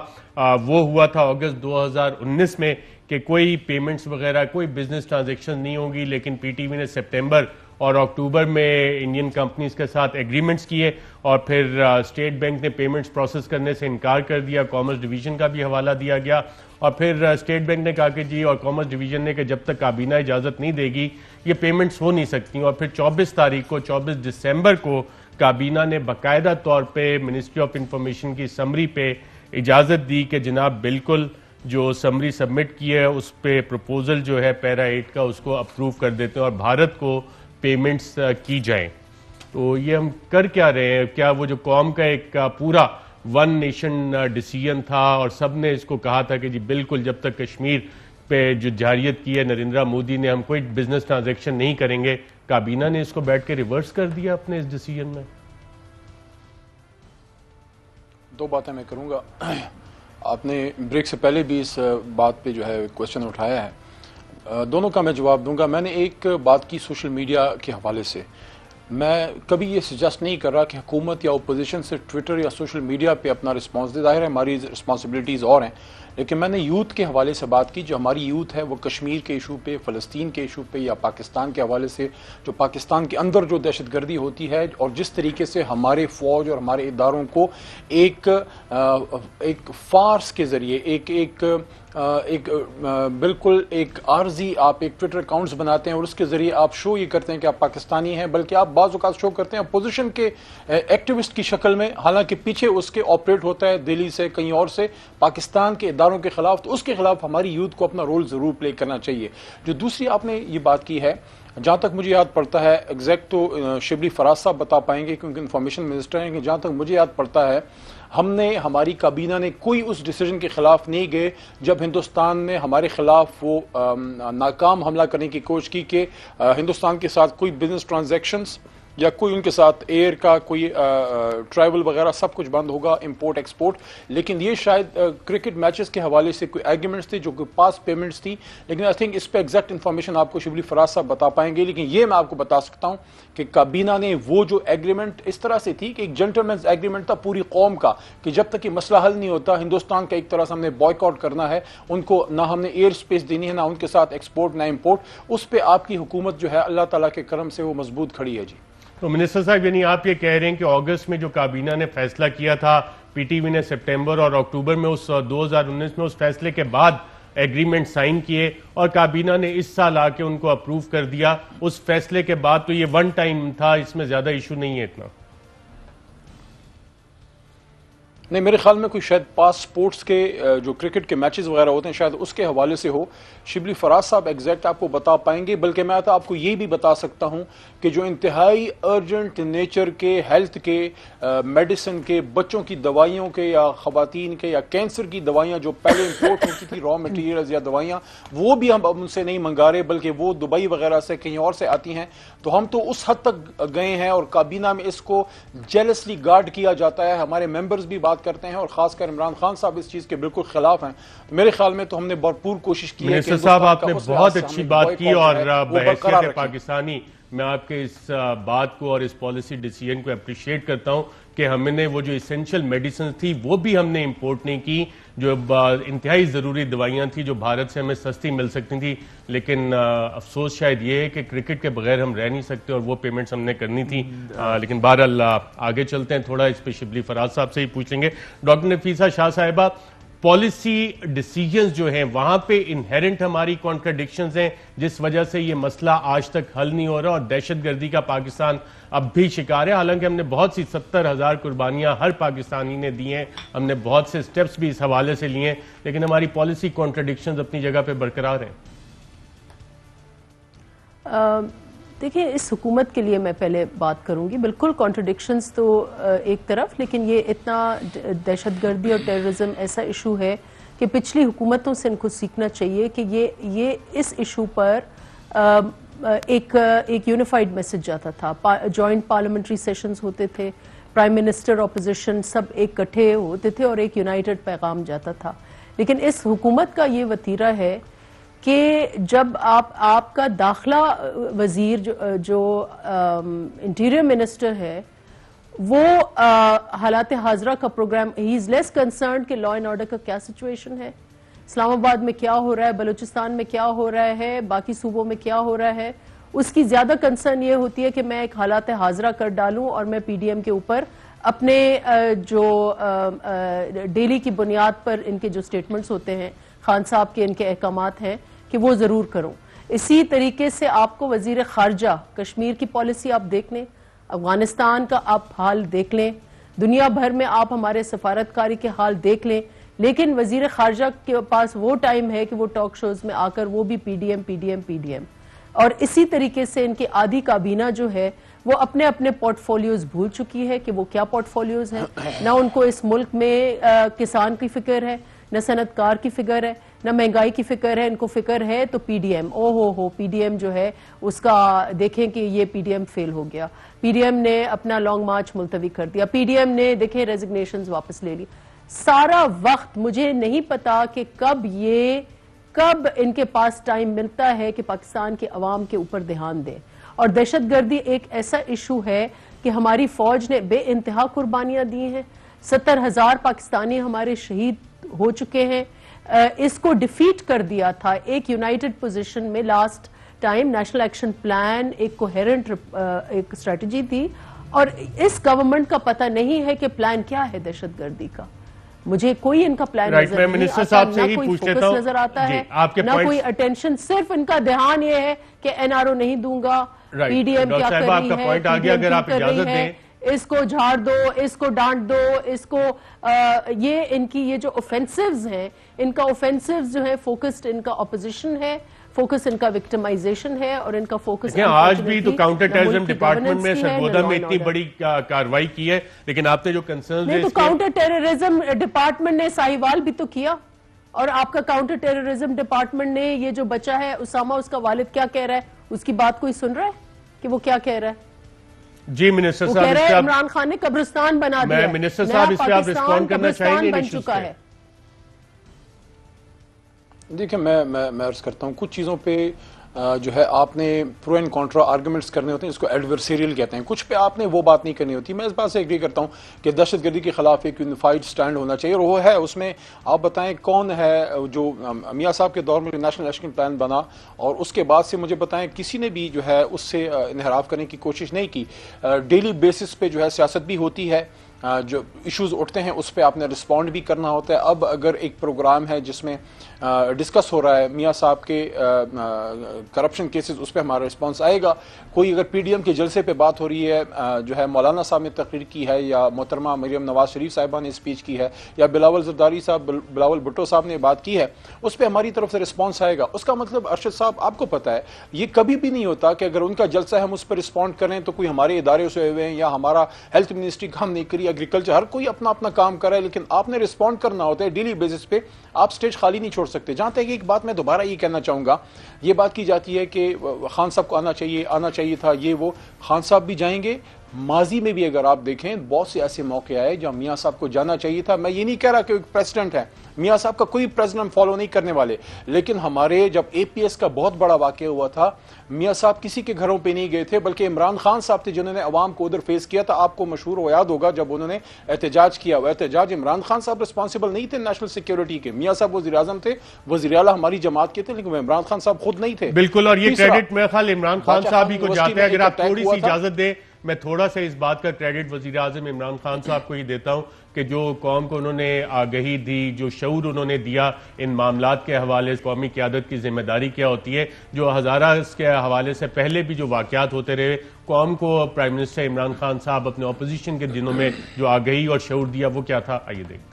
وہ ہوا تھا اگست 2019 میں کہ کوئی پیمنٹس وغیرہ، کوئی بزنس ٹرانزیکشن نہیں ہوں گی. لیکن پی ٹی وی نے سپٹمبر اور اکتوبر میں انڈین کمپنیز کے ساتھ ایگریمنٹس کیے، اور پھر اسٹیٹ بینک نے پیمنٹس پروسیس کرنے سے انکار کر دیا. کامرس ڈویژن کا بھی حوالہ دیا گیا، اور پھر اسٹیٹ بینک نے کہا کہ جی، اور کامرس ڈویژن نے کہ جب تک کابینہ اجازت نہیں دے گی یہ پیمنٹس ہو نہیں سکتی. اور پھر 24 دسمبر کو کابینہ نے باقاعدہ طور پہ منسٹری آف انفارمیشن کی سمری پہ اجازت دی کہ جناب بالکل جو سمری سبمٹ کی ہے اس پہ پروپوزل جو ہے پیرا 8 کا اس کو اپروو کر دیتے ہیں اور بھارت کو پیمنٹس کی جائیں. تو یہ ہم کر کیا رہے ہیں؟ کیا وہ جو قوم کا ایک پورا ون نیشن ڈیسیجن تھا اور سب نے اس کو کہا تھا کہ جی بالکل جب تک کشمیر پہ جو جارحیت کی ہے نریندرا مودی نے، ہم کوئی بزنس ٹرانزیکشن نہیں کریں گے، کابینہ نے اس کو بیٹھ کے ریورس کر دیا اپنے اس ڈیسیجن میں؟ دو باتیں میں کروں گا. آپ نے بریک سے پہلے بھی اس بات پہ جو ہے کوشچن اٹھایا ہے، دونوں کا میں جواب دوں گا. میں نے ایک بات کی سوشل میڈیا کے حوالے سے، میں کبھی یہ سجیسٹ نہیں کر رہا کہ حکومت یا اپوزیشن سے ٹویٹر یا سوشل میڈیا پہ اپنا رسپانس دے. ظاہر ہے ہماری رسپانسبلٹیز اور ہیں، لیکن میں نے یوتھ کے حوالے سے بات کی. جو ہماری یوتھ ہے وہ کشمیر کے ایشو پہ، فلسطین کے ایشو پہ، یا پاکستان کے حوالے سے جو پاکستان کے اندر جو دہشت گردی ہوتی ہے، اور جس طریقے سے ہمارے فوج اور ہمارے اداروں کو ایک فارس کے ذریعے ایک بالکل ایک عارضی آپ ایک ٹویٹر اکاؤنٹس بناتے ہیں اور اس کے ذریعے آپ شو یہ کرتے ہیں کہ آپ پاکستانی ہیں، بلکہ آپ بعض اوقات شو کرتے ہیں اپوزیشن کے ایکٹیوسٹ کی شکل میں، حالانکہ پیچھے اس کے آپریٹ ہوتا ہے دہلی سے کہیں اور سے پاکستان کے اداروں کے خلاف. تو اس کے خلاف ہماری یوتھ کو اپنا رول ضرور پلے کرنا چاہیے. جو دوسری آپ نے یہ بات کی ہے، جہاں تک مجھے یاد پڑتا ہے، ایگزیکٹ تو شبلی فراز صاحب بتا پائیں گے کیونکہ انفارمیشن منسٹر ہیں، کہ جہاں تک مجھے یاد پڑتا ہے ہم نے، ہماری کابینہ نے کوئی اس ڈیسیجن کے خلاف نہیں گئے جب ہندوستان نے ہمارے خلاف وہ ناکام حملہ کرنے کی کوشش کی کہ ہندوستان کے ساتھ کوئی بزنس ٹرانزیکشنز یا کوئی ان کے ساتھ ایئر کا کوئی ٹریول وغیرہ سب کچھ بند ہوگا، امپورٹ ایکسپورٹ. لیکن یہ شاید کرکٹ میچز کے حوالے سے کوئی ایگریمنٹس تھی جو کوئی پاس پیمنٹس تھی، لیکن آئی تھنک اس پہ ایگزیکٹ انفارمیشن آپ کو شبلی فراز صاحب بتا پائیں گے. لیکن یہ میں آپ کو بتا سکتا ہوں کہ کابینہ نے وہ جو ایگریمنٹ اس طرح سے تھی کہ ایک جنٹلمینز ایگریمنٹ تھا پوری قوم کا، کہ جب تک یہ مسئلہ حل نہیں ہوتا ہندوستان کا ایک طرح سے ہم نے بوائک آؤٹ کرنا ہے، ان کو نہ ہم نے ایئر اسپیس دینی ہے، نہ ان کے ساتھ ایکسپورٹ نہ امپورٹ. اس پہ آپ کی حکومت جو ہے اللہ تعالیٰ کے کرم سے وہ مضبوط کھڑی ہے. جی تو منسٹر صاحب، یعنی آپ یہ کہہ رہے ہیں کہ اگست میں جو کابینہ نے فیصلہ کیا تھا، پی ٹی وی نے سپٹمبر اور اکتوبر میں اس 2019 میں اس فیصلے کے بعد ایگریمنٹ سائن کیے اور کابینہ نے اس سال آ کے ان کو اپروو کر دیا. اس فیصلے کے بعد تو یہ ون ٹائم تھا، اس میں زیادہ ایشو نہیں ہے اتنا. نہیں، میرے خیال میں کوئی شاید پاس سپورٹس کے جو کرکٹ کے میچز وغیرہ ہوتے ہیں شاید اس کے حوالے سے ہو. شبلی فراز صاحب ایگزیکٹ آپ کو بتا پائیں گے، بلکہ میں آپ کو یہ بھی بتا سکتا ہوں کہ جو انتہائی ارجنٹ نیچر کے ہیلتھ کے میڈیسن کے بچوں کی دوائیوں کے یا خواتین کے یا کینسر کی دوائیاں جو پہلے امپورٹ ہوتی تھی را مٹیریلز یا دوائیاں، وہ بھی ہم اب ان سے نہیں منگا رہے بلکہ وہ دبئی وغیرہ سے کہیں اور سے آتی ہیں. تو ہم تو اس حد تک گئے ہیں اور کابینہ میں اس کو جیلسلی گارڈ کیا جاتا ہے. ہمارے ممبرز بھی بات کرتے ہیں اور خاص کر عمران خان صاحب اس چیز کے بالکل خلاف ہیں. میرے خیال میں تو ہم نے بھرپور کوشش کی ہے کہ صاحب آپ نے بہت اچھی بات کی اور بحیثیت پاکستانی میں آپ کے اس بات کو اور اس پالیسی ڈیسیژن کو اپریشیٹ کرتا ہوں کہ ہم نے وہ جو اسینشل میڈیسن تھی وہ بھی ہم نے امپورٹ نہیں کی، جو انتہائی ضروری دوائیاں تھیں جو بھارت سے ہمیں سستی مل سکتی تھی. لیکن افسوس شاید یہ ہے کہ کرکٹ کے بغیر ہم رہ نہیں سکتے اور وہ پیمنٹس ہم نے کرنی تھی. لیکن بہرحال آگے چلتے ہیں، تھوڑا اس پہ شبلی فراز صاحب سے ہی پوچھ لیں گے. ڈاکٹر نفیسہ شاہ صاحبہ، پالیسی ڈیسیجنز جو ہیں وہاں پہ انہیرنٹ ہماری کانٹرڈکشنز ہیں جس وجہ سے یہ مسئلہ آج تک حل نہیں ہو رہا اور دہشت گردی کا پاکستان اب بھی شکار ہے. حالانکہ ہم نے بہت سی 70,000 قربانیاں ہر پاکستانی نے دی ہیں، ہم نے بہت سے سٹیپس بھی اس حوالے سے لیے ہیں، لیکن ہماری پالیسی کانٹرڈکشنز اپنی جگہ پہ برقرار ہیں. دیکھیں، اس حکومت کے لیے میں پہلے بات کروں گی. بالکل کانٹرڈکشنز تو ایک طرف، لیکن یہ اتنا دہشت گردی اور ٹیررزم ایسا ایشو ہے کہ پچھلی حکومتوں سے ان کو سیکھنا چاہیے کہ یہ اس ایشو پر ایک یونیفائیڈ میسج جاتا تھا. جوائنٹ پارلیمنٹری سیشنز ہوتے تھے، پرائم منسٹر اپوزیشن سب ایک کٹھے ہوتے تھے اور ایک یونائٹڈ پیغام جاتا تھا. لیکن اس حکومت کا یہ وتیرہ ہے کہ جب آپ کا داخلہ وزیر جو انٹیریئر منسٹر ہے وہ حالات حاضرہ کا پروگرام، ہی از لیس کنسرنڈ کہ لا اینڈ آرڈر کا کیا سچویشن ہے، اسلام آباد میں کیا ہو رہا ہے، بلوچستان میں کیا ہو رہا ہے، باقی صوبوں میں کیا ہو رہا ہے. اس کی زیادہ کنسرن یہ ہوتی ہے کہ میں ایک حالات حاضرہ کر ڈالوں اور میں پی ڈی ایم کے اوپر اپنے جو ڈیلی کی بنیاد پر ان کے جو سٹیٹمنٹس ہوتے ہیں، خان صاحب کے ان کے احکامات ہیں کہ وہ ضرور کروں. اسی طریقے سے آپ کو وزیر خارجہ کشمیر کی پالیسی آپ دیکھ لیں، افغانستان کا آپ حال دیکھ لیں، دنیا بھر میں آپ ہمارے سفارتکاری کے حال دیکھ لیں، لیکن وزیر خارجہ کے پاس وہ ٹائم ہے کہ وہ ٹاک شوز میں آ کر وہ بھی پی ڈی ایم. اور اسی طریقے سے ان کی آدھی کابینہ جو ہے وہ اپنے اپنے پورٹ فولیوز بھول چکی ہے کہ وہ کیا پورٹ فولیوز ہیں. نہ ان کو اس ملک میں کسان کی فکر ہے، نہ صنعت کار کی فکر ہے، نہ مہنگائی کی فکر ہے. ان کو فکر ہے تو P D M, P D M جو ہے اس کا دیکھیں کہ یہ پی ڈی ایم فیل ہو گیا، پی ڈی ایم نے اپنا لانگ مارچ ملتوی کر دیا، پی ڈی ایم نے دیکھیں ریزگنیشنز واپس لے لی. سارا وقت مجھے نہیں پتا کہ کب ان کے پاس ٹائم ملتا ہے کہ پاکستان کے عوام کے اوپر دھیان دیں. اور دہشت گردی ایک ایسا ایشو ہے کہ ہماری فوج نے بے انتہا قربانیاں دی ہیں، 70,000 پاکستانی ہمارے شہید ہو چکے ہیں. اس کو ڈیفیٹ کر دیا تھا ایک یونائٹڈ پوزیشن میں last time. National action plan ایک کوہیرنٹ ایک اسٹریٹجی تھی اور اس گورنمنٹ کا پتہ نہیں ہے کہ پلان کیا ہے دہشت گردی کا. مجھے کوئی ان کا پلان نظر نہیں آتا، نہ کوئی فوکس نظر آتا ہے، نہ کوئی اٹینشن. صرف ان کا دھیان یہ ہے کہ این آر او نہیں دوں گا، پی ڈی ایم کیا کر رہی ہے، پی ڈی ایم کیا کر رہی ہے، اس کو جھاڑ دو، اس کو ڈانٹ دو، اس کو یہ ان کی یہ جو اوفینسیوز ہیں، ان کا اوفینسیوز جو ہے فوکسڈ ان کا اپوزیشن ہے، فوکس ان کا وکٹمائزیشن ہے اور ان کا فوکس آج بھی تو کاؤنٹر ٹیررزم ڈپارٹمنٹ میں سرگودا میں اتنی بڑی کارروائی کی ہے، لیکن آپ نے جو کنسرنز نہیں تو کاؤنٹر ٹیررزم ڈپارٹمنٹ نے ساہیوال بھی تو کیا. اور آپ کا کاؤنٹر ٹیررزم ڈپارٹمنٹ نے یہ جو بچہ ہے اسامہ، اس کا والد کیا کہہ رہا ہے، اس کی بات کوئی سن رہا ہے کہ وہ کیا کہہ رہا ہے؟ جی منسٹر صاحب، وہ کہہ رہے ہیں عمران خان نے قبرستان بنا دیا ہے. منسٹر صاحب اس پہ آپ ریسپونڈ کرنا چاہیں گے؟ بن چکا ہے. دیکھیں میں عرض کرتا ہوں، کچھ چیزوں پہ جو ہے آپ نے پرو اینڈ کانٹرا آرگومنٹس کرنے ہوتے ہیں، اس کو ایڈورسیریل کہتے ہیں. کچھ پہ آپ نے وہ بات نہیں کرنی ہوتی. میں اس بات سے ایگری کرتا ہوں کہ دہشت گردی کے خلاف ایک یونیفائڈ سٹینڈ ہونا چاہیے، اور وہ ہے. اس میں آپ بتائیں کون ہے جو میاں صاحب کے دور میں نیشنل ایکشن پلان بنا اور اس کے بعد سے مجھے بتائیں کسی نے بھی جو ہے اس سے انحراف کرنے کی کوشش نہیں کی. ڈیلی بیسس پہ جو ہے سیاست بھی ہوتی ہے، جو ایشوز اٹھتے ہیں اس پہ آپ نے رسپونڈ بھی کرنا ہوتا ہے. اب اگر ایک پروگرام ہے جس میں ڈسکس ہو رہا ہے میاں صاحب کے کرپشن کیسز, اس پہ ہمارا رسپانس آئے گا. کوئی اگر پی ڈی ایم کے جلسے پہ بات ہو رہی ہے, جو ہے مولانا صاحب نے تقریر کی ہے, یا محترمہ مریم نواز شریف صاحبہ نے اسپیچ کی ہے, یا بلاول زرداری صاحب, بلاول بھٹو صاحب نے بات کی ہے, اس پہ ہماری طرف سے رسپانس آئے گا. اس کا مطلب ارشد صاحب آپ کو پتہ ہے یہ کبھی بھی نہیں ہوتا کہ اگر ان کا جلسہ ہے ہم اس پہ رسپونڈ کریں تو کوئی ہمارے ادارے سے ہوئے ہیں یا ہمارا ہیلتھ منسٹری کام نہیں کری, ایگریکلچر, ہر کوئی اپنا اپنا کام کر رہا ہے, لیکن آپ نے رسپونڈ کرنا ہوتا ہے ڈیلی بیسس پہ. آپ سٹیج خالی نہیں چھوڑ سکتے. جہاں تک ایک بات میں دوبارہ یہ کہنا چاہوں گا, یہ بات کی جاتی ہے کہ خان صاحب کو آنا چاہیے تھا, یہ وہ. خان صاحب بھی جائیں گے. ماضی میں بھی اگر آپ دیکھیں بہت سے ایسے موقع آئے جہاں میاں صاحب کو جانا چاہیے تھا. میں یہ نہیں کہہ رہا کہ ایک پریزیڈنٹ ہے, میاں صاحب کا کوئی پریزیڈنٹ فالو نہیں کرنے والے, لیکن ہمارے جب اے پی ایس کا بہت بڑا واقعہ ہوا تھا, میاں صاحب کسی کے گھروں پہ نہیں گئے تھے, بلکہ عمران خان صاحب تھے جنہوں نے عوام کو ادھر فیس کیا تھا. آپ کو مشہور و یاد ہوگا جب انہوں نے احتجاج کیا, وہ احتجاج عمران خان صاحب رسپانسبل نہیں تھے نیشنل سیکیورٹی کے. میاں صاحب وزیر اعظم تھے, وزیر اعلیٰ ہماری جماعت کے تھے, لیکن عمران خان صاحب خود نہیں تھے. بالکل, اور یہ کریڈٹ میرا خیال عمران خان صاحب ہی کو جاتا ہے. اگر آپ تھوڑی سی اجازت دیں, میں تھوڑا سا اس بات کا کریڈٹ وزیر اعظم عمران خان صاحب کو ہی دیتا ہوں کہ جو قوم کو انہوں نے آگہی دی, جو شعور انہوں نے دیا ان معاملات کے حوالے سے. قومی قیادت کی ذمہ داری کیا ہوتی ہے, جو ہزارہ اس کے حوالے سے پہلے بھی جو واقعات ہوتے رہے, قوم کو پرائم منسٹر عمران خان صاحب اپنے اپوزیشن کے دنوں میں جو آگہی اور شعور دیا وہ کیا تھا, آئیے دیکھتے ہیں.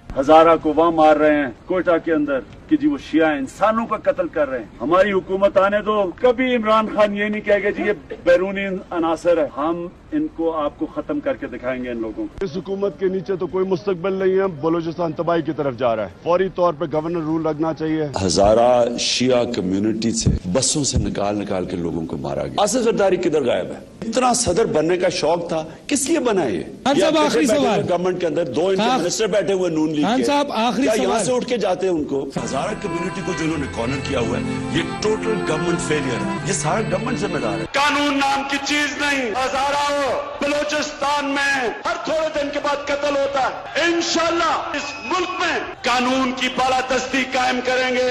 ہزارہ کو وہاں مار رہے ہیں کوئٹہ کے اندر کہ جی وہ شیعہ انسانوں کا قتل کر رہے ہیں. ہماری حکومت آنے دو, کبھی عمران خان یہ نہیں کہے گا جی یہ بیرونی عناصر ہے. ہم ان کو آپ کو ختم کر کے دکھائیں گے ان لوگوں کو. اس حکومت کے نیچے تو کوئی مستقبل نہیں ہے. بلوچستان تباہی کی طرف جا رہا ہے. فوری طور پہ گورنر رول لگنا چاہیے. ہزارہ شیعہ کمیونٹی سے بسوں سے نکال کے لوگوں کو مارا گیا. آصف زرداری کدھر غائب ہے؟ اتنا صدر بننے کا شوق تھا, کس لیے بنا یہ؟ آخری سوال, گورنمنٹ کے اندر 2 منسٹر بیٹھے ہوئے نون لیگ کے, کیا یہاں سے اٹھ کے جاتے ہیں ان کو؟ ہزارہ کمیونٹی کو جو انہوں نے کارنر کیا ہوا ہے, یہ ٹوٹل گورنمنٹ فیلئر ہے. یہ سارا گورنمنٹ ذمہ دار ہے. قانون نام کی چیز نہیں. ہزارہ بلوچستان میں ہر تھوڑے دن کے بعد قتل ہوتا ہے. انشاءاللہ اس ملک میں قانون کی بالادستی قائم کریں گے.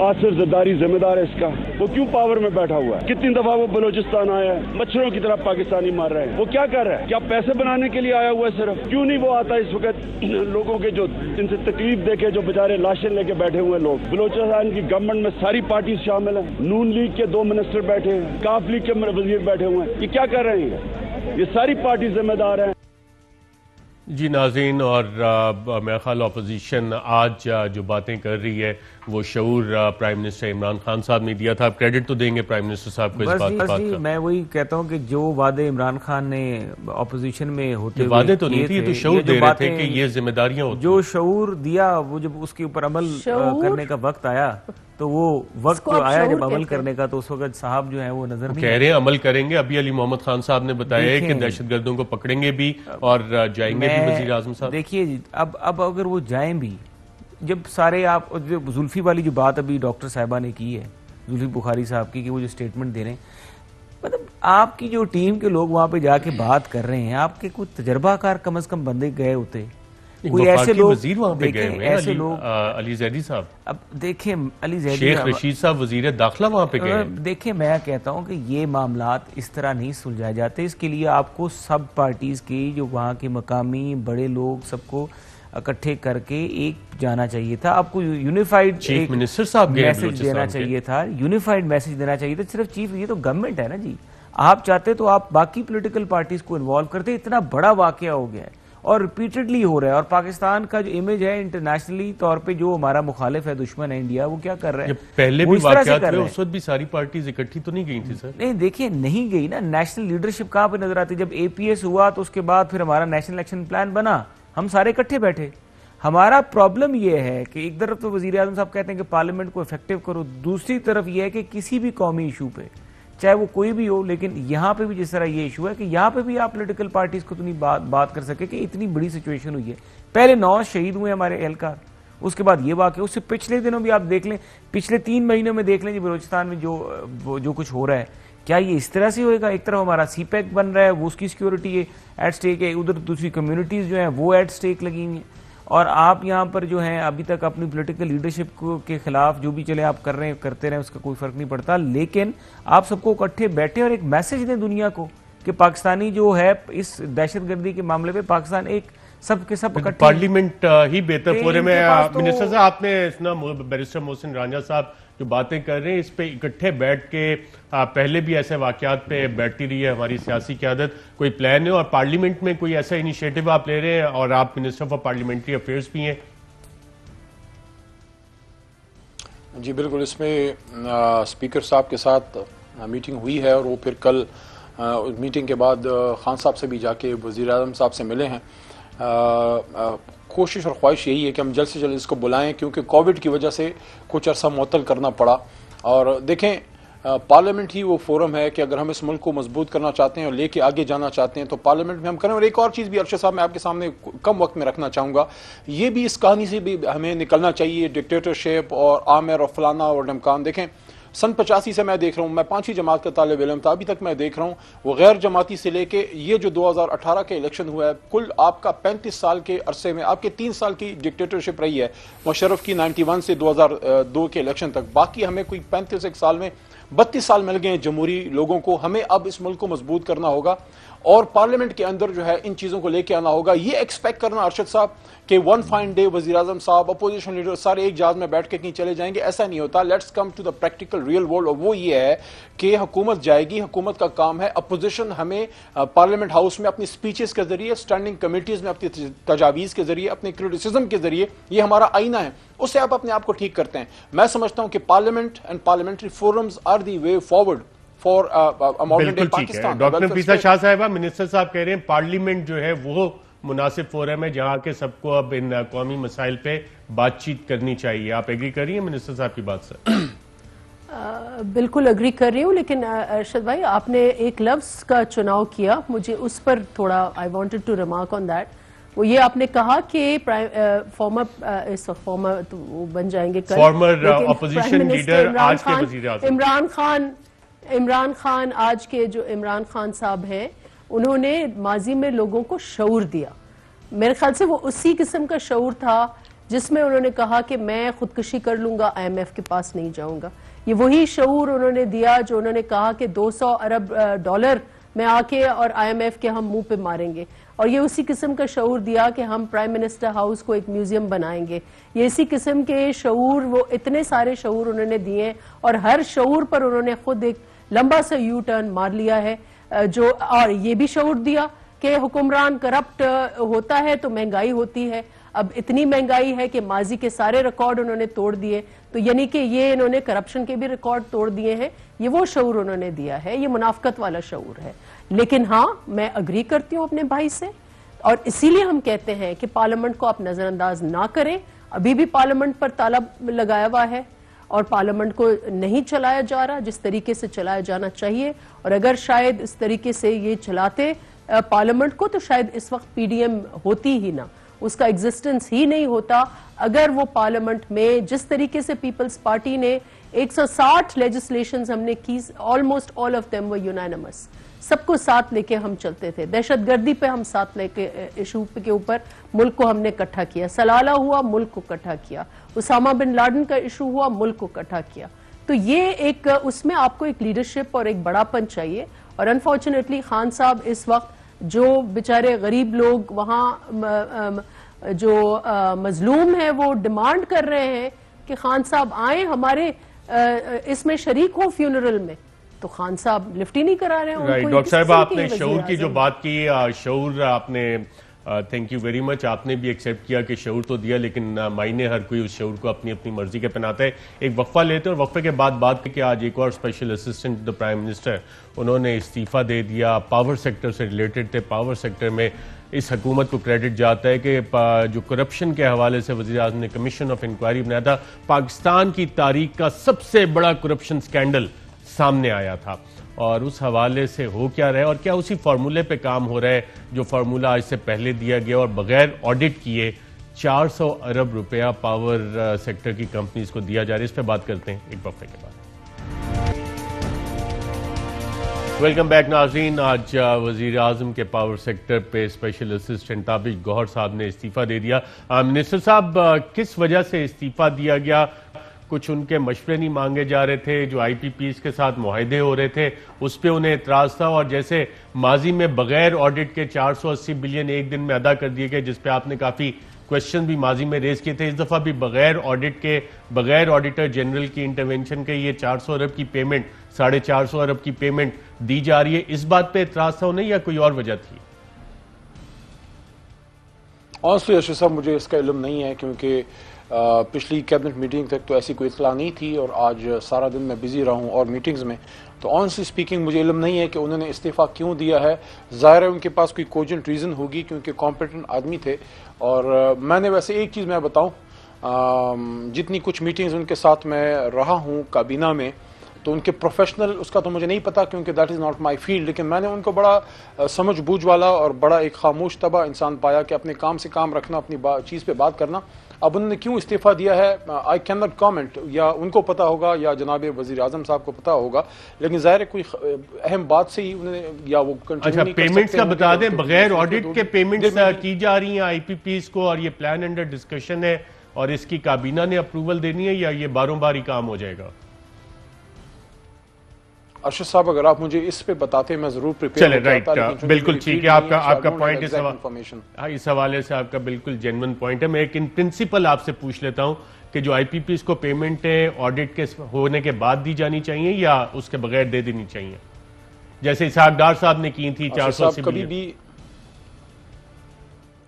آصف زرداری ذمہ دار ہے اس کا. وہ کیوں پاور میں بیٹھا ہوا ہے؟ کتنی دفعہ وہ بلوچستان آیا ہے, مچھروں کی طرح پاکستانی مار رہے ہیں. وہ کیا کر رہا ہے؟ کیا پیسے بنانے کے لیے آیا ہوا ہے صرف؟ کیوں نہیں وہ آتا اس وقت لوگوں کے جو ان سے تکلیف دیکھے, جو بیچارے لاشیں لے کے بیٹھے ہوئے لوگ. بلوچستان کی گورنمنٹ میں ساری پارٹیز شامل ہیں. نون لیگ کے 2 منسٹر بیٹھے ہیں, کاف لیگ کے وزیر بیٹھے ہوئے ہیں. یہ کیا کر رہے ہیں؟ یہ ساری پارٹی ذمہ دار ہیں. جی ناظرین, اور میرا خیال اپوزیشن آج جو باتیں کر رہی ہے وہ شعور پرائم منسٹر عمران خان صاحب نے دیا تھا. آپ کریڈٹ تو دیں گے پرائم منسٹر صاحب کو اس بات کا؟ میں وہی کہتا ہوں کہ جو وعدے عمران خان نے اپوزیشن میں ہوتے ہوئے وعدے تو نہیں تھے, تو شعور دے رہے تھے کہ یہ ذمہ داریاں ہوتی. جو شعور دیا, وہ جب اس کے اوپر عمل کرنے کا وقت آیا تو وہ وقت آیا جب عمل کرنے کا, تو اس وقت صاحب جو ہیں وہ نظر نہیں کہہ رہے ہیں عمل کریں گے. ابھی علی محمد خان صاحب نے بتایا ہے کہ دہشت گردوں کو پکڑیں گے بھی اور جائیں گے بھی وزیر اعظم صاحب. دیکھیے اب اگر وہ جائیں بھی, جب سارے آپ زلفی والی جو بات ابھی ڈاکٹر صاحبہ نے کی ہے, زلفی بخاری صاحب کی, کہ وہ جو سٹیٹمنٹ دے رہے ہیں, مطلب آپ کی جو ٹیم کے لوگ وہاں پہ جا کے بات کر رہے ہیں, آپ کے کوئی تجربہ کار کم از کم بندے گئے ہوتے, کوئی ایسے لوگ وزیر وہاں پہ گئے ہوئے ہیں, علی زیدی صاحب. اب دیکھیں علی زیدی, شیخ رشید صاحب وزیر داخلہ وہاں پہ گئے. دیکھیں میں کہتا ہوں کہ یہ معاملات اس طرح نہیں سلجھائے جاتے. اس کے لیے آپ کو سب پارٹیز کی جو وہاں کے مقامی بڑے لوگ سب کو اکٹھے کر کے ایک جانا چاہیے تھا. آپ کو یونیفائڈ چیف منسٹر صاحب میسج دینا چاہیے تھا, یونیفائڈ میسج دینا چاہیے تھا. صرف چیف, یہ تو گورنمنٹ ہے نا جی, آپ چاہتے تو آپ باقی پولیٹیکل پارٹیز کو انوالو کرتے. اتنا بڑا واقعہ ہو گیا ہے اور ریپیٹڈلی ہو رہا ہے, اور پاکستان کا جو امیج ہے انٹرنیشنل طور پہ, جو ہمارا مخالف ہے, دشمن ہے انڈیا, وہ کیا کر رہا ہے؟ پہلے بھی واقعات ہوئے, اس وقت بھی ساری پارٹیز اکٹھی تو نہیں گئی تھی سر. نہیں دیکھیں, نہیں گئی نا. نیشنل لیڈرشپ کہاں پہ نظر آتی؟ جب اے پی ایس ہوا تو اس کے بعد پھر ہمارا نیشنل ایکشن پلان بنا, ہم سارے اکٹھے بیٹھے. ہمارا پرابلم یہ ہے کہ ایک طرف تو وزیر اعظم صاحب کہتے ہیں کہ پارلیمنٹ کو افیکٹو کرو, دوسری طرف یہ ہے کہ کسی بھی قومی ایشو پہ, چاہے وہ کوئی بھی ہو, لیکن یہاں پہ بھی جس طرح یہ ایشو ہے کہ یہاں پہ بھی آپ پولیٹیکل پارٹیز کو تو نہیں بات کر سکے کہ اتنی بڑی سچویشن ہوئی ہے. پہلے 9 شہید ہوئے ہمارے اہلکار, اس کے بعد یہ واقعہ, اس سے پچھلے دنوں بھی آپ دیکھ لیں, پچھلے 3 مہینوں میں دیکھ لیں جی بلوچستان میں جو کچھ ہو رہا ہے, کیا یہ اس طرح سے ہوئے گا؟ ایک طرف ہمارا سی پیک بن رہا ہے, وہ اس کی سیکیورٹی ایٹ سٹیک ہے, ادھر دوسری کمیونٹیز جو ہیں وہ ایٹ سٹیک لگی ہوئی ہیں, اور آپ یہاں پر جو ہیں ابھی تک اپنی پولیٹیکل لیڈرشپ کے خلاف جو بھی چلے آپ کرتے رہیں, اس کا کوئی فرق نہیں پڑتا. لیکن آپ سب کو اکٹھے بیٹھے اور ایک میسج دیں دنیا کو کہ پاکستانی جو ہے اس دہشت گردی کے معاملے پہ پاکستان ایک سب کے سب اکٹھے پارلیمنٹ ہی بہتر فورم ہے. منسٹر صاحب آپ نے سنا بیرسٹر محسن رانجھا صاحب جو باتیں کر رہے ہیں, اس پہ اکٹھے بیٹھ کے پہلے بھی ایسے واقعات پہ بیٹھتی رہی ہے ہماری سیاسی قیادت, کوئی پلان ہے اور پارلیمنٹ میں کوئی ایسا انیشیٹو آپ لے رہے ہیں, اور آپ منسٹر فار پارلیمنٹری افیئرز بھی ہیں؟ جی بالکل, اس میں اسپیکر صاحب کے ساتھ میٹنگ ہوئی ہے اور وہ پھر کل میٹنگ کے بعد خان صاحب سے بھی جا کے وزیر اعظم صاحب سے ملے ہیں. کوشش اور خواہش یہی ہے کہ ہم جلد سے جلد اس کو بلائیں, کیونکہ کووڈ کی وجہ سے کچھ عرصہ معطل کرنا پڑا. اور دیکھیں پارلیمنٹ ہی وہ فورم ہے کہ اگر ہم اس ملک کو مضبوط کرنا چاہتے ہیں اور لے کے آگے جانا چاہتے ہیں تو پارلیمنٹ میں ہم کریں. اور ایک اور چیز بھی ارشد صاحب میں آپ کے سامنے کم وقت میں رکھنا چاہوں گا, یہ بھی اس کہانی سے بھی ہمیں نکلنا چاہیے ڈکٹیٹرشپ اور عامر اور فلانا اور ڈمکان. دیکھیں سن 85 سے میں دیکھ رہا ہوں, میں 5ویں جماعت کا طالب علم تھا, ابھی تک میں دیکھ رہا ہوں وہ غیر جماعتی سے لے کے یہ جو 2018 کے الیکشن ہوا ہے, کل آپ کا 35 سال کے عرصے میں آپ کے 3 سال کی ڈکٹیٹرشپ رہی ہے مشرف کی 91 سے 2002 کے الیکشن تک. باقی ہمیں کوئی 35 سال میں 32 سال مل گئے ہیں جمہوری لوگوں کو. ہمیں اب اس ملک کو مضبوط کرنا ہوگا اور پارلیمنٹ کے اندر جو ہے ان چیزوں کو لے کے آنا ہوگا. یہ ایکسپیکٹ کرنا ارشد صاحب کہ ون فائن ڈے وزیر اعظم صاحب اپوزیشن لیڈر سارے ایک جہاز میں بیٹھ کے کہیں چلے جائیں گے, ایسا نہیں ہوتا. Let's come to the practical real world, اور وہ یہ ہے کہ حکومت جائے گی, حکومت کا کام ہے. اپوزیشن ہمیں پارلیمنٹ ہاؤس میں اپنی سپیچز کے ذریعے, اسٹینڈنگ کمیٹیز میں اپنی تجاویز کے ذریعے, اپنی کرٹیسزم کے ذریعے, یہ ہمارا آئینہ ہے, اس سے آپ اپنے آپ کو ٹھیک کرتے ہیں. میں سمجھتا ہوں کہ parliament and parliamentary forums are the way forward for modern day Pakistan. Doctor پیسا شاہ صاحبہ, منسٹر صاحب کہہ رہے ہیں پارلیمنٹ جو ہے وہ مناسب فورم ہے جہاں کے سب کو اب ان قومی مسائل پہ بات چیت کرنی چاہیے. آپ ایگری کر رہی ہیں منسٹر صاحب کی بات سے؟ بالکل اگری کر رہی ہوں, لیکن ارشد بھائی آپ نے ایک لفظ کا چناؤ کیا, مجھے اس پر تھوڑا I wanted to remark on that. وہ یہ آپ نے کہا کہ فارمر بن جائیں گے فارمر اپوزیشن لیڈر آج کے وزیر اعظم عمران خان, آج کے جو عمران خان صاحب ہیں, انہوں نے ماضی میں لوگوں کو شعور دیا. میرے خیال سے وہ اسی قسم کا شعور تھا جس میں انہوں نے کہا کہ میں خودکشی کر لوں گا, IMF کے پاس نہیں جاؤں گا. یہ وہی شعور انہوں نے دیا جو انہوں نے کہا کہ $200 ارب میں آ کے اور IMF کے ہم منہ پہ ماریں گے. اور یہ اسی قسم کا شعور دیا کہ ہم پرائم منسٹر ہاؤس کو ایک میوزیم بنائیں گے. یہ اسی قسم کے شعور, وہ اتنے سارے شعور انہوں نے دیے, اور ہر شعور پر انہوں نے خود ایک لمبا سا یو ٹرن مار لیا ہے. جو اور یہ بھی شعور دیا کہ حکمران کرپٹ ہوتا ہے تو مہنگائی ہوتی ہے. اب اتنی مہنگائی ہے کہ ماضی کے سارے ریکارڈ انہوں نے توڑ دیے, تو یعنی کہ یہ انہوں نے کرپشن کے بھی ریکارڈ توڑ دیے ہیں. یہ وہ شعور انہوں نے دیا ہے, یہ منافقت والا شعور ہے. لیکن ہاں میں اگری کرتی ہوں اپنے بھائی سے, اور اسی لیے ہم کہتے ہیں کہ پارلیمنٹ کو آپ نظر انداز نہ کریں. ابھی بھی پارلیمنٹ پر تالا لگایا ہوا ہے اور پارلیمنٹ کو نہیں چلایا جا رہا جس طریقے سے چلایا جانا چاہیے. اور اگر شاید اس طریقے سے یہ چلاتے پارلیمنٹ کو تو شاید اس وقت PDM ہوتی ہی نہ, اس کا ایگزسٹنس ہی نہیں ہوتا. اگر وہ پارلیمنٹ میں جس طریقے سے پیپلز پارٹی نے 160 لیجسلیشنز ہم نے کی, almost all of them were unanimous, سب کو ساتھ لے کے ہم چلتے تھے. دہشت گردی پہ ہم ساتھ لے کے ایشو کے اوپر ملک کو ہم نے اکٹھا کیا. سلالہ ہوا, ملک کو اکٹھا کیا. اسامہ بن لادن کا ایشو ہوا, ملک کو اکٹھا کیا. تو یہ ایک اس میں آپ کو ایک لیڈرشپ اور ایک بڑا پن چاہیے. اور انفارچونیٹلی خان صاحب اس وقت جو بیچارے غریب لوگ وہاں جو مظلوم ہیں وہ ڈیمانڈ کر رہے ہیں کہ خان صاحب آئیں ہمارے اس میں شریک ہوں فیونرل میں, تو خان صاحب لفٹ ہی نہیں کرا رہے ہیں. ڈاکٹر صاحب آپ نے شعور کی جو بات کی, شعور آپ نے تھینک یو ویری مچ, آپ نے بھی ایکسیپٹ کیا کہ شعور تو دیا, لیکن معنی ہر کوئی اس شعور کو اپنی اپنی مرضی کے پہناتا ہے. ایک وقفہ لیتے ہیں اور وقفے کے بعد بات کہ آج ایک اور special assistant the prime minister, انہوں نے استعفیٰ دے دیا. پاور سیکٹر سے ریلیٹڈ تھے. پاور سیکٹر میں اس حکومت کو کریڈٹ جاتا ہے کہ جو کرپشن کے حوالے سے وزیر اعظم نے کمیشن آف انکوائری بنایا تھا, پاکستان کی تاریخ کا سب سے بڑا کرپشن سکینڈل سامنے آیا تھا. اور اس حوالے سے ہو کیا رہے, اور کیا اسی فارمولے پہ کام ہو رہا ہے جو فارمولہ آج سے پہلے دیا گیا اور بغیر آڈٹ کیے 400 ارب روپیہ پاور سیکٹر کی کمپنیز کو دیا جا رہا ہے. اس پہ بات کرتے ہیں ایک وقفے کے بعد. ویلکم بیک ناظرین. آج وزیر اعظم کے پاور سیکٹر پہ اسپیشل اسسٹنٹ تابش گوہر صاحب نے استعفیٰ دے دیا. منسٹر صاحب, کس وجہ سے استعفیٰ دیا گیا, کچھ ان کے مشورے نہیں مانگے جا رہے تھے, جو آئی پی پیز کے ساتھ معاہدے ہو رہے تھے اس پہ انہیں اعتراض تھا, اور جیسے ماضی میں بغیر آڈٹ کے 480 بلین ایک دن میں ادا کر دیے گئے, جس پہ آپ نے کافی کوشچن بھی ماضی میں ریز کیے تھے, اس دفعہ بھی بغیر آڈٹ کے, بغیر آڈیٹر جنرل کی انٹرونشن کے یہ 400 ارب کی پیمنٹ, 450 ارب کی پیمنٹ دی جا رہی ہے. اس بات پہ اعتراض تھا انہیں یا کوئی اور وجہ تھی؟ آنسٹلی ارشد صاحب مجھے اس کا علم نہیں ہے, کیونکہ پچھلی کیبنٹ میٹنگ تک تو ایسی کوئی اطلاع نہیں تھی, اور آج سارا دن میں بزی رہا ہوں اور میٹنگز میں, تو آنسٹلی اسپیکنگ مجھے علم نہیں ہے کہ انہوں نے استعفیٰ کیوں دیا ہے. ظاہر ہے ان کے پاس کوئی کوجنٹ ریزن ہوگی, کیونکہ کمپیٹنٹ آدمی تھے. اور میں نے ویسے ایک چیز میں بتاؤں, جتنی کچھ میٹنگز ان کے ساتھ میں رہا ہوں کابینہ میں, تو ان کے پروفیشنل اس کا تو مجھے نہیں پتا, کیونکہ that is not my field, لیکن میں نے ان کو بڑا سمجھ بوجھ والا اور بڑا ایک خاموش طبع انسان پایا کہ اپنے کام سے کام رکھنا, اپنی چیز پہ بات کرنا. اب انہوں نے کیوں استعفیٰ دیا ہے آئی کین ناٹ کامنٹ, یا ان کو پتا ہوگا یا جناب وزیر اعظم صاحب کو پتا ہوگا, لیکن ظاہر ہے کوئی اہم بات سے ہی انہوں نے, یا وہ اچھا پیمنٹس کا بتا دیں, بغیر آڈٹ کے پیمنٹس کی جا رہی ہیں آئی پی پیز کو, اور یہ پلان انڈر ڈسکشن ہے اور اس کی کابینہ نے اپروول دینی ہے, یا یہ باروں باری کام ہو جائے گا؟ ارشد صاحب اگر آپ مجھے اس پہ بتاتے میں ضرور پریپیئر چلے رائٹ, بالکل ٹھیک ہے, آپ کا پوائنٹ اس حوالے سے آپ کا بالکل جینون پوائنٹ ہے. میں ایک ان پرنسپل آپ سے پوچھ لیتا ہوں کہ جو آئی پی پیز کو پیمنٹ ہے آڈٹ کے ہونے کے بعد دی جانی چاہیے یا اس کے بغیر دے دینی چاہیے, جیسے اسحاق ڈار صاحب نے کی تھی 480 بلین؟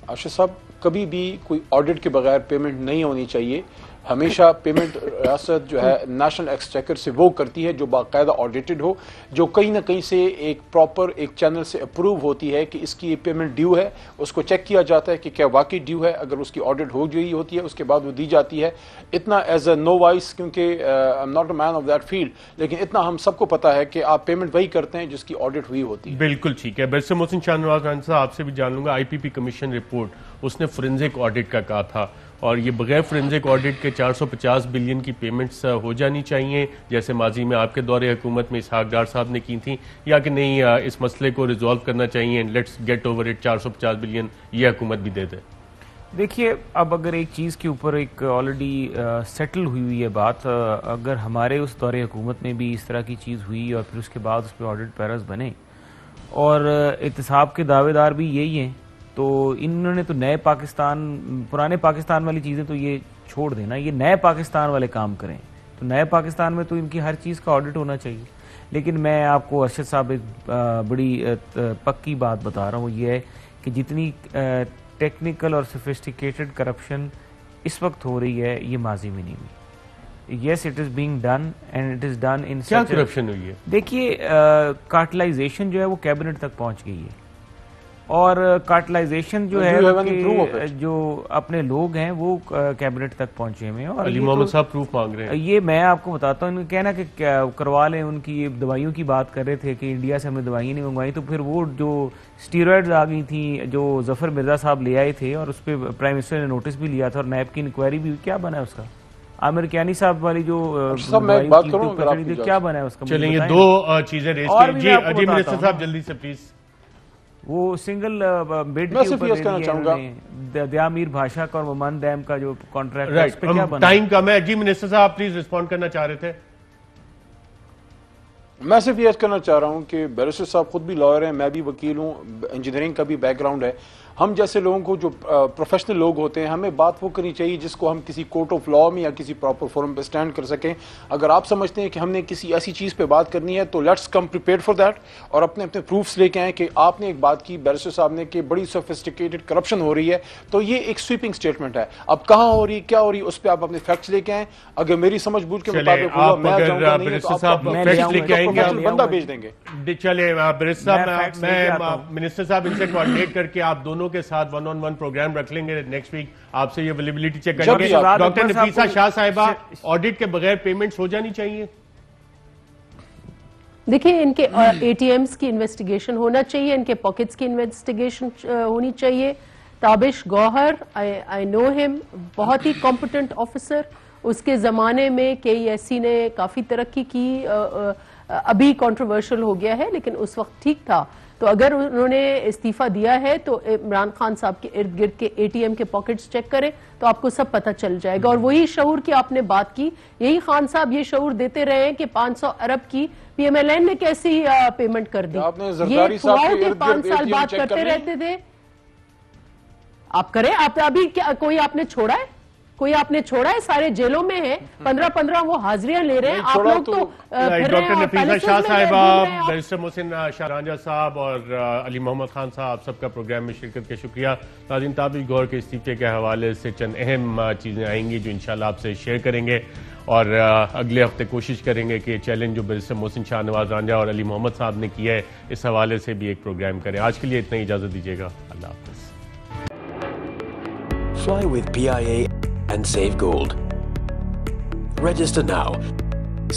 ارشد صاحب کبھی بھی کوئی آڈٹ کے بغیر پیمنٹ نہیں ہونی چاہیے. ہمیشہ پیمنٹ ریاست جو ہے نیشنل ایکسچیکر سے وہ کرتی ہے جو باقاعدہ آڈیٹڈ ہو, جو کہیں نہ کہیں سے ایک پراپر ایک چینل سے اپروو ہوتی ہے کہ اس کی پیمنٹ ڈیو ہے, اس کو چیک کیا جاتا ہے کہ کیا واقعی ڈیو ہے, اگر اس کی آڈٹ ہو گئی ہوتی ہے اس کے بعد وہ دی جاتی ہے. اتنا ایز اے نو وائس, کیونکہ I am not a man of that field, لیکن اتنا ہم سب کو پتا ہے کہ آپ پیمنٹ وہی کرتے ہیں جس کی آڈٹ ہوئی ہوتی ہے. بالکل ٹھیک ہے. بیرسٹر محسن شاہ نواز خان صاحب آپ سے بھی جان لوں گا, آئی پی پی کمیشن رپورٹ اس نے فورینزک آڈٹ کا کہا تھا, اور یہ بغیر فورینزک آڈٹ کے 450 بلین کی پیمنٹس ہو جانی چاہیے جیسے ماضی میں آپ کے دور حکومت میں اسحاق ڈار صاحب نے کی تھیں, یا کہ نہیں اس مسئلے کو ریزالو کرنا چاہیے, let's get over it, 450 billion یہ حکومت بھی دے دے؟ دیکھیے اب اگر ایک چیز کے اوپر ایک آلریڈی سیٹل ہوئی ہے بات, اگر ہمارے اس دور حکومت میں بھی اس طرح کی چیز ہوئی اور پھر اس کے بعد اس پہ آڈٹ پیرس بنے اور احتساب کے دعوے دار بھی یہی ہیں, تو انہوں نے تو نئے پاکستان, پرانے پاکستان والی چیزیں تو یہ چھوڑ دینا, یہ نئے پاکستان والے کام کریں. تو نئے پاکستان میں تو ان کی ہر چیز کا آڈٹ ہونا چاہیے. لیکن میں آپ کو ارشد صاحب ایک بڑی پکی بات بتا رہا ہوں, یہ ہے کہ جتنی ٹیکنیکل اور سوفسٹیکیٹڈ کرپشن اس وقت ہو رہی ہے یہ ماضی میں نہیں ہوئی. Yes it is being done and it is done in کیا کرپشن ہوئی ہے؟ دیکھیے کارٹلائزیشن جو ہے وہ کیبنٹ تک پہنچ گئی ہے, اور کارٹلائزیشن جو ہے جو اپنے لوگ ہیں وہ کیبنٹ تک پہنچے ہوئے ہیں, اور علی محمد صاحب پروف مانگ رہے ہیں. یہ میں آپ کو بتاتا ہوں, کہنا کہ کروا لیں, ان کی دوائیوں کی بات کر رہے تھے کہ انڈیا سے ہم نے دوائیں نہیں منگوائی, تو پھر وہ جو اسٹیرائڈز آ گئی تھیں جو ظفر مرزا صاحب لے آئے تھے اور اس پہ پرائم منسٹر نے نوٹس بھی لیا تھا اور نیب کی انکوائری بھی, کیا بنا ہے اس کا؟ عامر کیانی صاحب والی جو کیا بنا ہے اس کا؟ چلیں یہ دو چیزیں ریز کی. جی منسٹر صاحب جلدی سے پلیز. وہ سنگل بیڈ کے اوپر دیا میر بھاشا کا اور ممان ڈیم کا جو کانٹریکٹ ہے اس پہ کیا بنا؟ ٹائم کم ہے. جی منسٹر صاحب پلیز رسپونڈ کرنا چاہ رہے تھے. میں صرف یہ کرنا چاہ رہا ہوں کہ بیرسٹر صاحب خود بھی لائر ہیں, میں بھی وکیل ہوں, انجینئرنگ کا بھی بیک گراؤنڈ ہے. ہم جیسے لوگوں کو جو پروفیشنل لوگ ہوتے ہیں ہمیں بات وہ کرنی چاہیے جس کو ہم کسی کورٹ آف لا میں یا کسی پراپر فورم پہ سٹینڈ کر سکیں. اگر آپ سمجھتے ہیں کہ ہم نے کسی ایسی چیز پہ بات کرنی ہے تو let's come prepared for that, اور اپنے پروفس لے کے آئیں کہ آپ نے ایک بات کی بیرسٹر صاحب نے کہ بڑی سوفسٹیکیٹڈ کرپشن ہو رہی ہے, تو یہ ایک سویپنگ سٹیٹمنٹ ہے. اب کہاں ہو رہی کیا ہو رہی اس پہ آپ اپنے فیکٹس لے کے آئیں. اگر میری سمجھ بوجھ کے مطابق ہوگا میں جاؤں گا, نہیں تو آپ بندہ بھیج دیں گے. چلے برسٹر صاحب, میں منسٹر صاحب ان سے کوآرڈینیٹ کر کے آپ دونوں کے ساتھ ون آن ون پروگرام رکھ لیں گے نیکسٹ ویک, آپ سے یہ اویلیبلٹی چیک کریں گے. ڈاکٹر نفیسہ شاہ صاحبہ, آڈٹ کے بغیر پیمنٹس ہو جانی چاہیے؟ دیکھیں ان کے اے ٹی ایمز کی انویسٹیگیشن ہونا چاہیے, ان کے پاکٹس کی انویسٹیگیشن ہونی چاہیے. تابش گوہر, آئی نو ہم, بہت ہی کمپٹنٹ آفیسر, اس کے زمانے میں KESC نے کافی ترقی کی, ابھی کنٹروورشل ہو گیا ہے لیکن اس وقت ٹھیک تھا. تو اگر انہوں نے استعفیٰ دیا ہے تو عمران خان صاحب کے ارد گرد کے ATM کے پاکٹس چیک کریں تو آپ کو سب پتہ چل جائے گا. اور وہی شعور کی آپ نے بات کی, یہی خان صاحب یہ شعور دیتے رہے ہیں کہ 500 ارب کی PMLN نے کیسی پیمنٹ کر دی. یہ فوائد 5 سال بعد کرتے رہتے تھے. آپ کریں, آپ ابھی کوئی آپ نے چھوڑا ہے, کوئی آپ نے چھوڑا ہے؟ سارے جیلوں میں ہیں, 15 وہ حاضریاں لے رہے ہیں. آپ لوگ تو ڈاکٹر نفیسہ شاہ صاحبہ, بیرسٹر محسن شاہ رانجھا صاحب اور علی محمد خان صاحب, سب کا پروگرام میں شرکت کا شکریہ. ناظرین, تابش گوہر کے استعفے کے حوالے سے چند اہم چیزیں آئیں گی جو انشاءاللہ آپ سے شیئر کریں گے, اور اگلے ہفتے کوشش کریں گے کہ چیلنج جو بیرسٹر محسن شاہ نواز رانجھا اور علی محمد صاحب نے کیا ہے اس حوالے سے بھی ایک پروگرام کریں. آج کے لیے اتنا ہی, اجازت دیجیے گا. اللہ حافظ. Fly with PIA and save gold. Register now.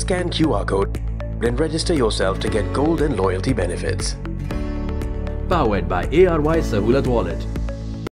Scan QR code and register yourself to get gold and loyalty benefits. Powered by ARY Sahulat Wallet.